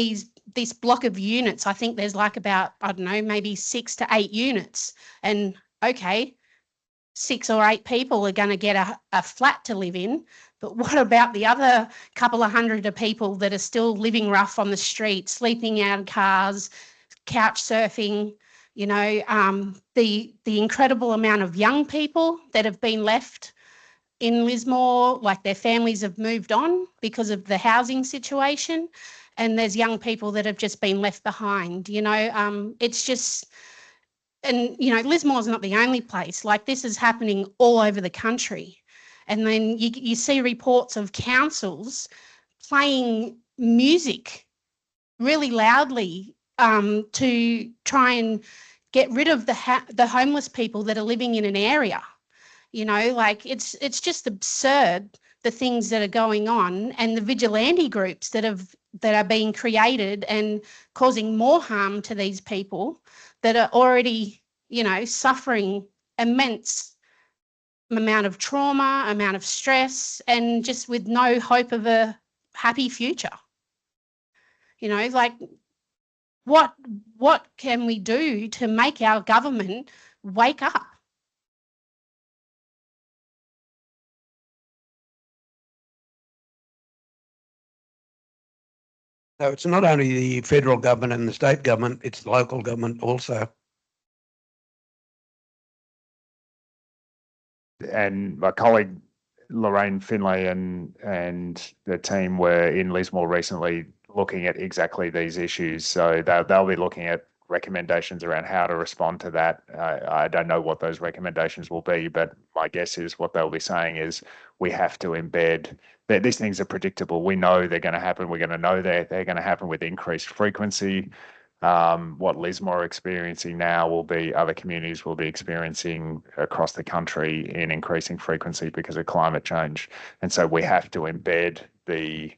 this block of units, I think there's like about, I don't know, maybe 6 to 8 units. And okay, 6 or 8 people are going to get a flat to live in. But what about the other couple of hundred of people that are still living rough on the street, sleeping out of cars, couch surfing? You know, the incredible amount of young people that have been left in Lismore, like their families have moved on because of the housing situation, and there's young people that have just been left behind. You know, it's just, and you know, Lismore's not the only place. Like, this is happening all over the country. And then you see reports of councils playing music really loudly to try and get rid of the homeless people that are living in an area. You know, like it's just absurd, the things that are going on, and the vigilante groups that are being created and causing more harm to these people that are already, you know, suffering immense amount of trauma, amount of stress, and just with no hope of a happy future. You know, like, what can we do to make our government wake up? So it's not only the federal government and the state government, it's the local government also. And my colleague Lorraine Finlay and the team were in Lismore recently looking at exactly these issues. So they'll be looking at recommendations around how to respond to that. I don't know what those recommendations will be, but my guess is what they'll be saying is we have to embed that these things are predictable. We know they're going to happen. We're going to know they're going to happen with increased frequency. What Lismore are experiencing now will be other communities will be experiencing across the country in increasing frequency because of climate change. And so we have to embed the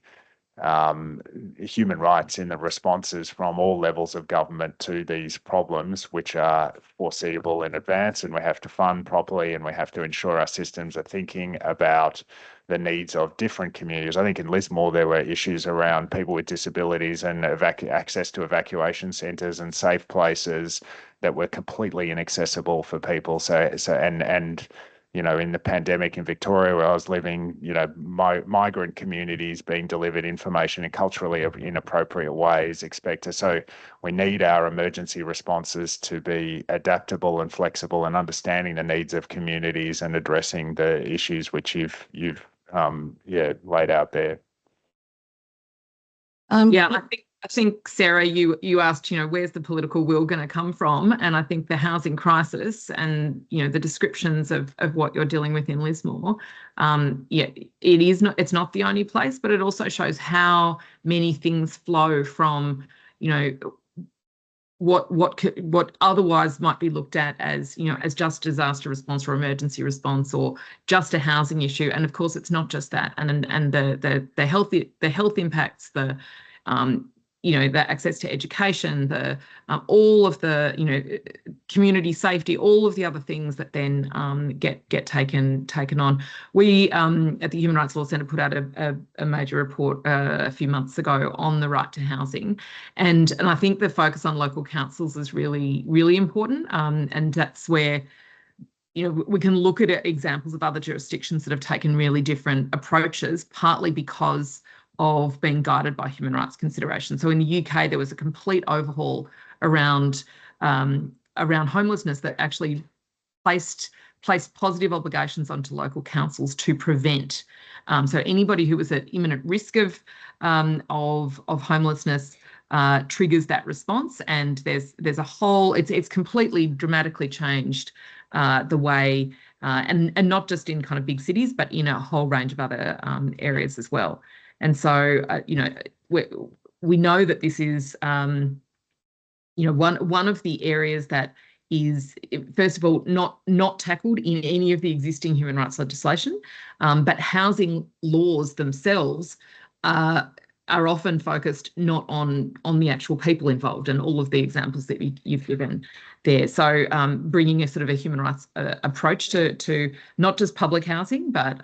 human rights in the responses from all levels of government to these problems, which are foreseeable in advance, and we have to fund properly, and we have to ensure our systems are thinking about the needs of different communities. I think in Lismore there were issues around people with disabilities and access to evacuation centres and safe places that were completely inaccessible for people. And you know, in the pandemic in Victoria where I was living, you know, migrant communities being delivered information in culturally inappropriate ways expected. So we need our emergency responses to be adaptable and flexible and understanding the needs of communities and addressing the issues which you've laid out there. I think Sarah, you asked, you know, where's the political will going to come from? And I think the housing crisis and, you know, the descriptions of what you're dealing with in Lismore, it's not the only place, but it also shows how many things flow from, you know, what otherwise might be looked at as, you know, as just disaster response or emergency response or just a housing issue. And of course, it's not just that. And the health impacts, you know, the access to education, the all of the, you know, community safety, all of the other things that then get taken on. We at the Human Rights Law Centre put out a major report a few months ago on the right to housing, and I think the focus on local councils is really, really important, and that's where, you know, we can look at examples of other jurisdictions that have taken really different approaches, partly because of being guided by human rights considerations. So in the UK, there was a complete overhaul around homelessness that actually placed positive obligations onto local councils to prevent. So anybody who was at imminent risk of homelessness triggers that response, and there's a whole. It's completely dramatically changed the way and not just in kind of big cities, but in a whole range of other areas as well. And so, you know, we know that this is, you know, one of the areas that is, first of all, not tackled in any of the existing human rights legislation, but housing laws themselves are often focused not on the actual people involved, and all of the examples that you've given there. So bringing a sort of a human rights approach to not just public housing, but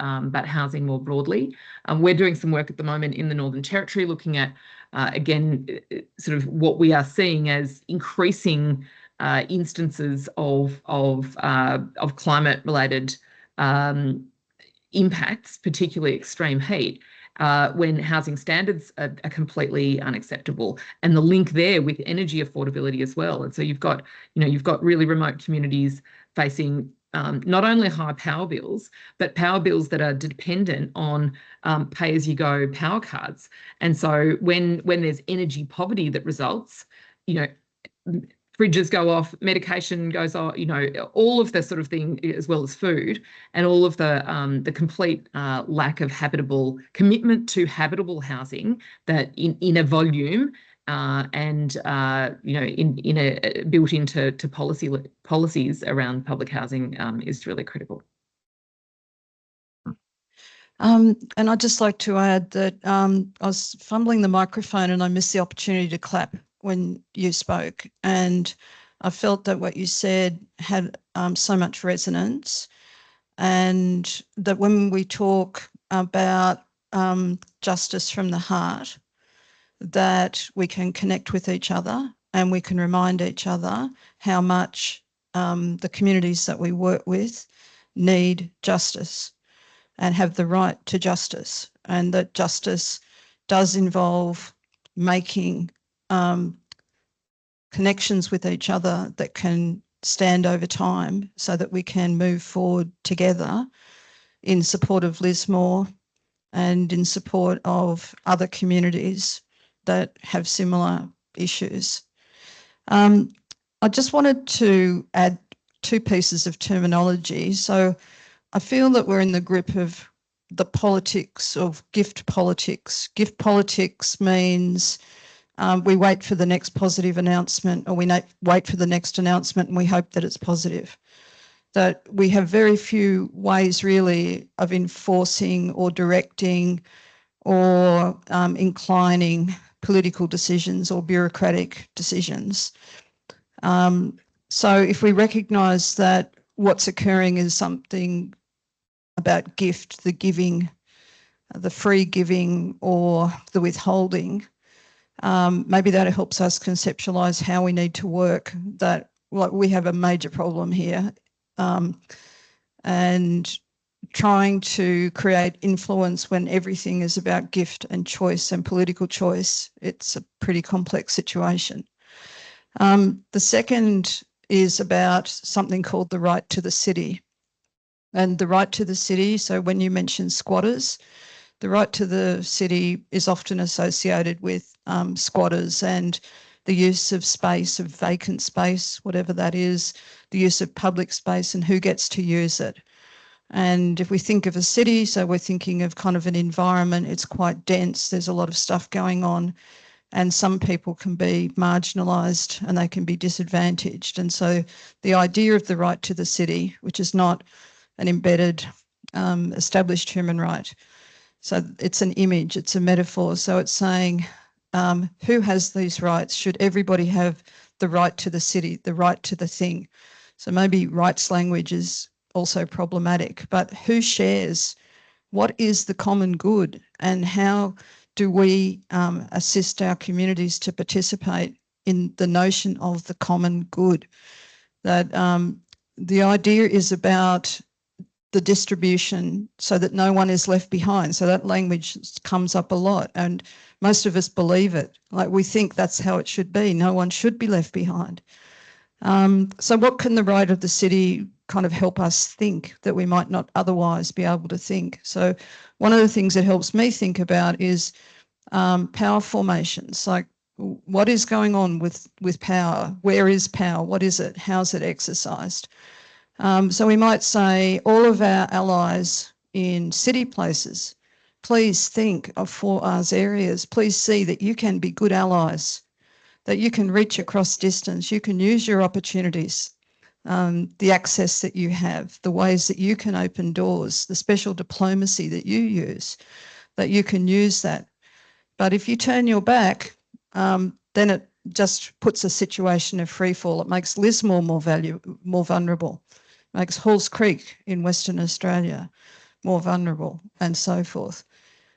housing more broadly. We're doing some work at the moment in the Northern Territory, looking at again sort of what we are seeing as increasing instances of climate-related impacts, particularly extreme heat, when housing standards are completely unacceptable, and the link there with energy affordability as well. And so you've got really remote communities facing not only high power bills, but power bills that are dependent on pay-as-you-go power cards. And so when there's energy poverty that results, you know, fridges go off, medication goes off, you know, all of the sort of thing, as well as food, and all of the complete lack of commitment to habitable housing that in a volume and you know, in a built into policies around public housing is really critical. And I'd just like to add that I was fumbling the microphone and I missed the opportunity to clap when you spoke, and I felt that what you said had so much resonance, and that when we talk about justice from the heart, that we can connect with each other and we can remind each other how much the communities that we work with need justice and have the right to justice, and that justice does involve making connections with each other that can stand over time so that we can move forward together in support of Lismore and in support of other communities that have similar issues. I just wanted to add two pieces of terminology. So I feel that we're in the grip of the politics of gift politics. Gift politics means we wait for the next positive announcement, or we wait for the next announcement and we hope that it's positive. That we have very few ways really of enforcing or directing or inclining political decisions or bureaucratic decisions. So if we recognise that what's occurring is something about gift, the giving, the free giving or the withholding, maybe that helps us conceptualise how we need to work, that we have a major problem here, and trying to create influence when everything is about gift and choice and political choice, it's a pretty complex situation. The second is about something called the right to the city. And the right to the city, so when you mention squatters, the right to the city is often associated with squatters and the use of space, of vacant space, whatever that is, the use of public space and who gets to use it. And if we think of a city, so we're thinking of kind of an environment, it's quite dense, there's a lot of stuff going on, and some people can be marginalised and they can be disadvantaged. And so the idea of the right to the city, which is not an embedded established human right, so it's an image, it's a metaphor. So it's saying who has these rights? Should everybody have the right to the city, the right to the thing? So maybe rights language is also problematic, but who shares? What is the common good, and how do we assist our communities to participate in the notion of the common good? That the idea is about the distribution so that no one is left behind. So that language comes up a lot, and most of us believe it. Like, we think that's how it should be. No one should be left behind. So what can the right of the city kind of help us think that we might not otherwise be able to think? So one of the things that helps me think about is power formations. Like, what is going on with power? Where is power? What is it? How's it exercised? So we might say all of our allies in city places, please think of 4Rs areas. Please see that you can be good allies, that you can reach across distance, you can use your opportunities, the access that you have, the ways that you can open doors, the special diplomacy that you use, that you can use that. But if you turn your back, then it just puts a situation of free fall. It makes Lismore more vulnerable, makes Halls Creek in Western Australia more vulnerable, and so forth.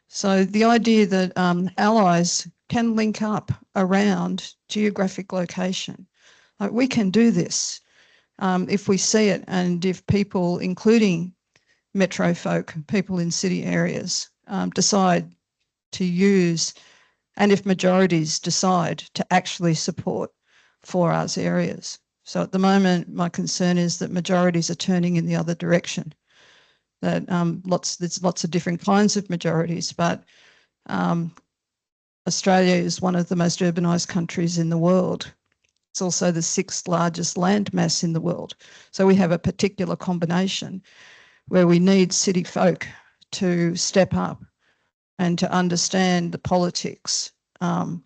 So the idea that allies can link up around geographic location. Like, we can do this if we see it, and if people, including metro folk, people in city areas, decide to use, and if majorities decide to actually support 4Rs areas. So at the moment, my concern is that majorities are turning in the other direction. That there's lots of different kinds of majorities, but Australia is one of the most urbanised countries in the world. It's also the 6th largest land mass in the world. So we have a particular combination where we need city folk to step up and to understand the politics and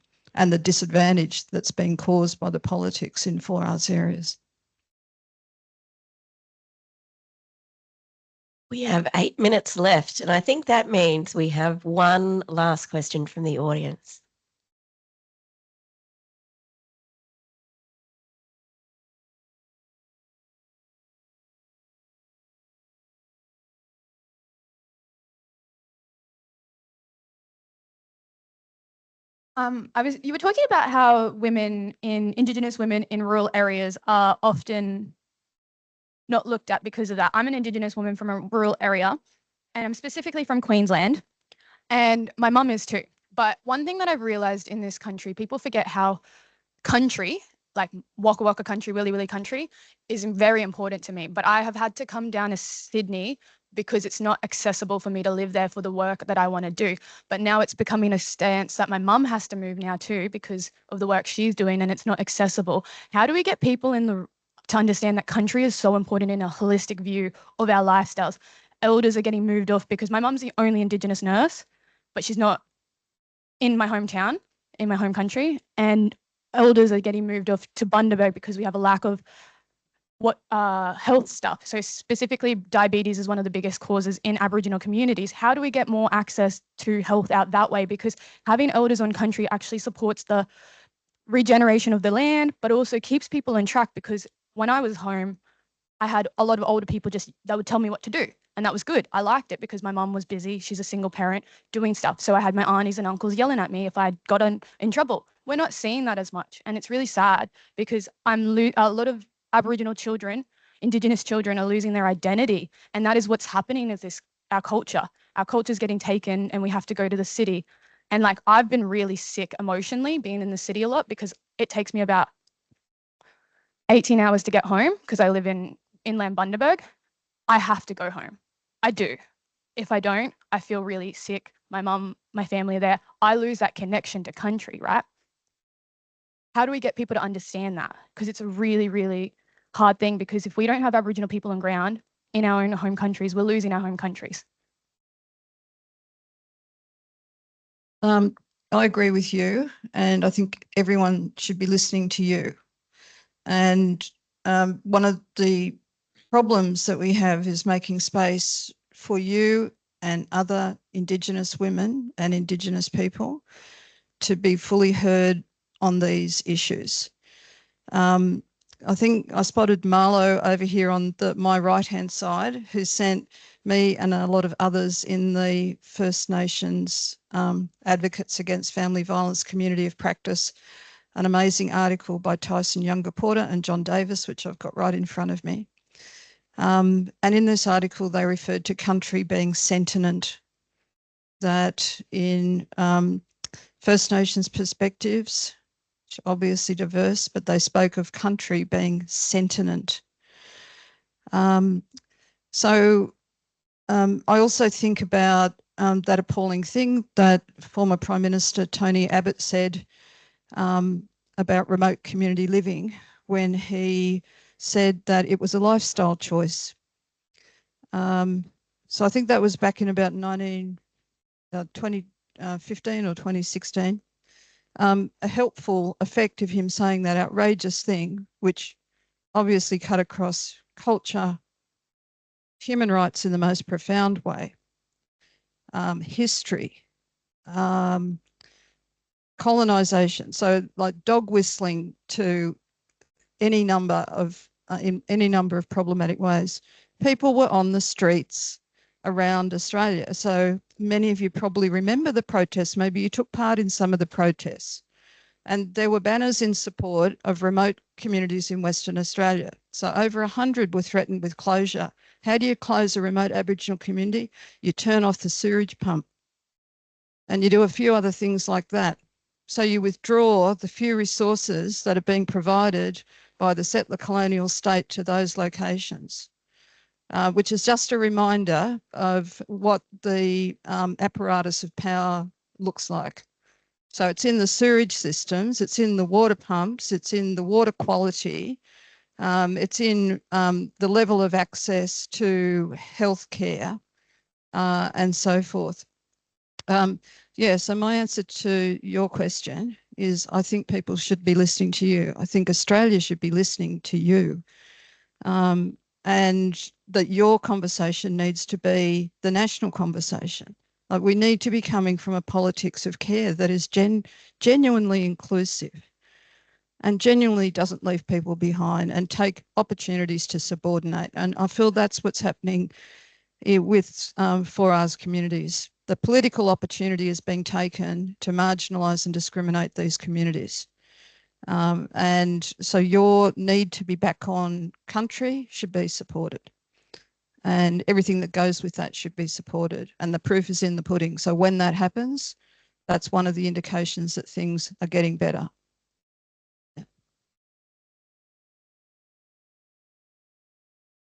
the disadvantage that's been caused by the politics in 4Rs areas. We have 8 minutes left, and I think that means we have one last question from the audience. You were talking about how Indigenous women in rural areas are often not looked at because of that. I'm an Indigenous woman from a rural area, and I'm specifically from Queensland, and my mum is too. But one thing that I've realised in this country, people forget how country, like Waka Waka country, Willy Willy country, is very important to me. But I have had to come down to Sydney because it's not accessible for me to live there for the work that I want to do. But now it's becoming a stance that my mum has to move now too because of the work she's doing, and it's not accessible. How do we get people to understand that country is so important in a holistic view of our lifestyles? Elders are getting moved off because my mum's the only Indigenous nurse, but she's not in my hometown, in my home country, and elders are getting moved off to Bundaberg because we have a lack of health stuff. So specifically, diabetes is one of the biggest causes in Aboriginal communities. How do we get more access to health out that way? Because having elders on country actually supports the regeneration of the land, but also keeps people on track. Because when I was home, I had a lot of older people that would tell me what to do. And that was good. I liked it because my mum was busy. She's a single parent doing stuff. So I had my aunties and uncles yelling at me if I got in trouble. We're not seeing that as much. And it's really sad because a lot of Aboriginal children, Indigenous children, are losing their identity. And that is what's happening with our culture. Our culture is getting taken and we have to go to the city. And like, I've been really sick emotionally being in the city a lot because it takes me about 18 hours to get home because I live in inland Bundaberg. I have to go home. I do. If I don't, I feel really sick. My mum, my family are there. I lose that connection to country, right? How do we get people to understand that? Because it's a really, really hard thing, because if we don't have Aboriginal people on ground in our own home countries, we're losing our home countries. I agree with you, and I think everyone should be listening to you. And one of the problems that we have is making space for you and other Indigenous women and Indigenous people to be fully heard on these issues. I think I spotted Marlo over here on my right-hand side, who sent me and a lot of others in the First Nations Advocates Against Family Violence Community of Practice an amazing article by Tyson Younger-Porter and John Davis, which I've got right in front of me. And in this article, they referred to country being sentient, that in First Nations perspectives, which are obviously diverse, but they spoke of country being sentient. I also think about that appalling thing that former Prime Minister Tony Abbott said about remote community living when he said that it was a lifestyle choice. So I think that was back in about 2015 or 2016. A helpful effect of him saying that outrageous thing, which obviously cut across culture, human rights in the most profound way, history, colonization. So like dog whistling to any number of, in any number of problematic ways. People were on the streets around Australia. So many of you probably remember the protests. Maybe you took part in some of the protests. And there were banners in support of remote communities in Western Australia. So over 100 were threatened with closure. How do you close a remote Aboriginal community? You turn off the sewage pump. And you do a few other things like that. So you withdraw the few resources that are being provided by the settler colonial state to those locations, which is just a reminder of what the apparatus of power looks like. So it's in the sewage systems, it's in the water pumps, it's in the water quality, it's in the level of access to healthcare and so forth. Yeah, so my answer to your question is I think people should be listening to you. I think Australia should be listening to you. And that your conversation needs to be the national conversation. Like we need to be coming from a politics of care that is genuinely inclusive and genuinely doesn't leave people behind and take opportunities to subordinate. And I feel that's what's happening with 4R's communities. The political opportunity is being taken to marginalise and discriminate these communities. And so your need to be back on country should be supported. And everything that goes with that should be supported. And the proof is in the pudding. So when that happens, that's one of the indications that things are getting better.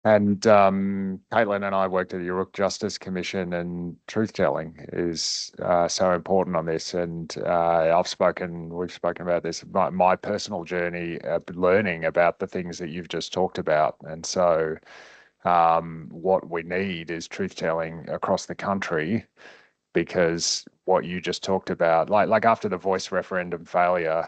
And Caitlin and I worked at the Uruk Justice Commission, and truth-telling is so important on this. And we've spoken about this, my personal journey of learning about the things that you've just talked about. And so what we need is truth-telling across the country, because what you just talked about, like after the voice referendum failure,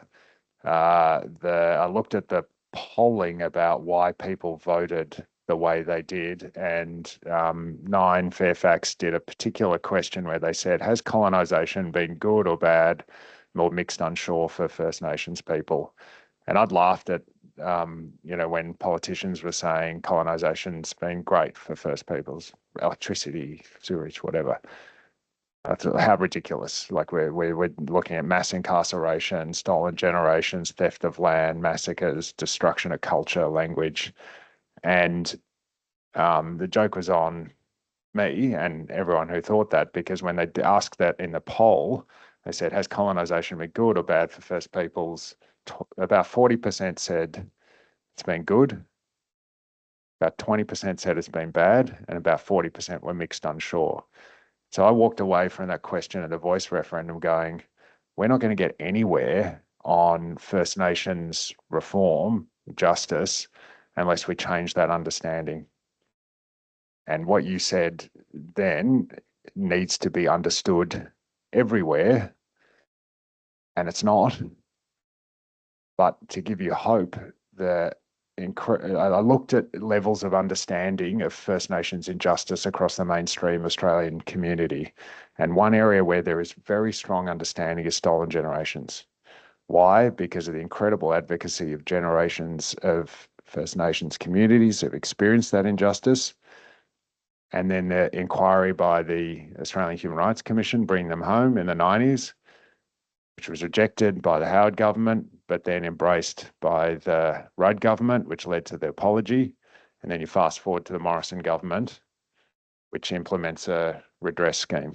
I looked at the polling about why people voted the way they did, and Nine Fairfax did a particular question where they said, has colonisation been good or bad, or mixed unsure for First Nations people? And I'd laughed at, when politicians were saying colonisation's been great for First Peoples, electricity, sewage, whatever. How ridiculous. Like we're looking at mass incarceration, stolen generations, theft of land, massacres, destruction of culture, language. And the joke was on me and everyone who thought that, because when they asked that in the poll, they said, has colonisation been good or bad for First Peoples? About 40% said it's been good, about 20% said it's been bad, and about 40% were mixed unsure. So I walked away from that question at the voice referendum going, we're not going to get anywhere on First Nations reform, justice, unless we change that understanding. And what you said then needs to be understood everywhere, and it's not. But to give you hope, I looked at levels of understanding of First Nations injustice across the mainstream Australian community. And one area where there is very strong understanding is stolen generations. Why? Because of the incredible advocacy of generations of First Nations communities who have experienced that injustice. And then the inquiry by the Australian Human Rights Commission bringing them home in the 90s, which was rejected by the Howard government, but then embraced by the Rudd government, which led to the apology. And then you fast forward to the Morrison government, which implements a redress scheme.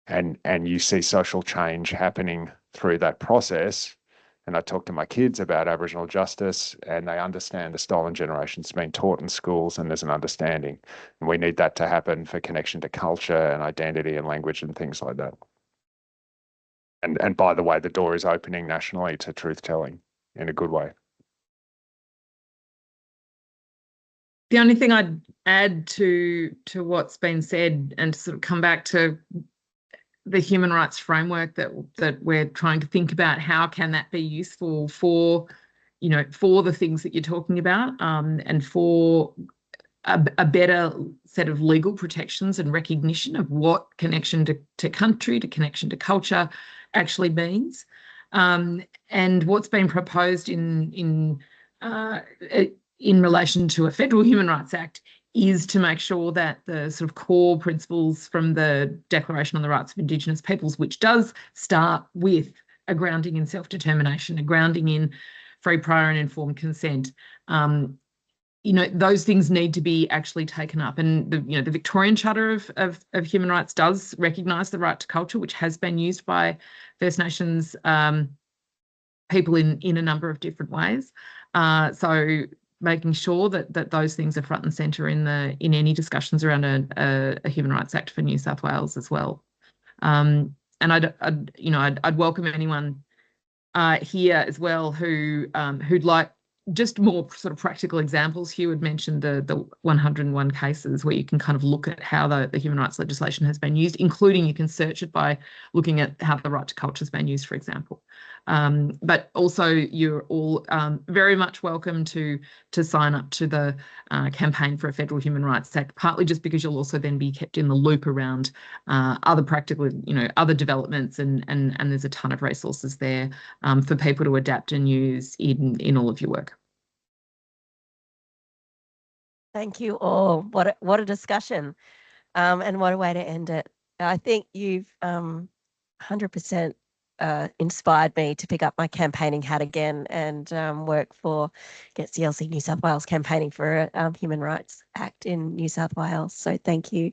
And you see social change happening through that process. And I talk to my kids about Aboriginal justice, and they understand the stolen generation's been taught in schools, and there's an understanding. And we need that to happen for connection to culture and identity and language and things like that. And by the way, the door is opening nationally to truth-telling in a good way. The only thing I'd add to what's been said, and to sort of come back to the human rights framework that we're trying to think about, how can that be useful for, for the things that you're talking about, and for a better set of legal protections and recognition of what connection to country, to connection to culture actually means. And what's been proposed in relation to a federal Human Rights Act is to make sure that the sort of core principles from the Declaration on the Rights of Indigenous Peoples, which does start with a grounding in self-determination, a grounding in free, prior and informed consent, those things need to be actually taken up. And the Victorian Charter of Human Rights does recognise the right to culture, which has been used by First Nations people in a number of different ways. So making sure that those things are front and centre in any discussions around a Human Rights Act for New South Wales as well. And I'd welcome anyone here as well who'd like just more sort of practical examples. Hugh had mentioned the 101 cases where you can kind of look at how the human rights legislation has been used, including you can search it by looking at how the right to culture has been used, for example. But also you're all very much welcome to sign up to the campaign for a Federal Human Rights Act, partly just because you'll also then be kept in the loop around other practical, other developments, and there's a ton of resources there for people to adapt and use in all of your work. Thank you all. What a discussion, and what a way to end it. I think you've 100% inspired me to pick up my campaigning hat again and work for Get CLC New South Wales campaigning for a Human Rights Act in New South Wales. So thank you.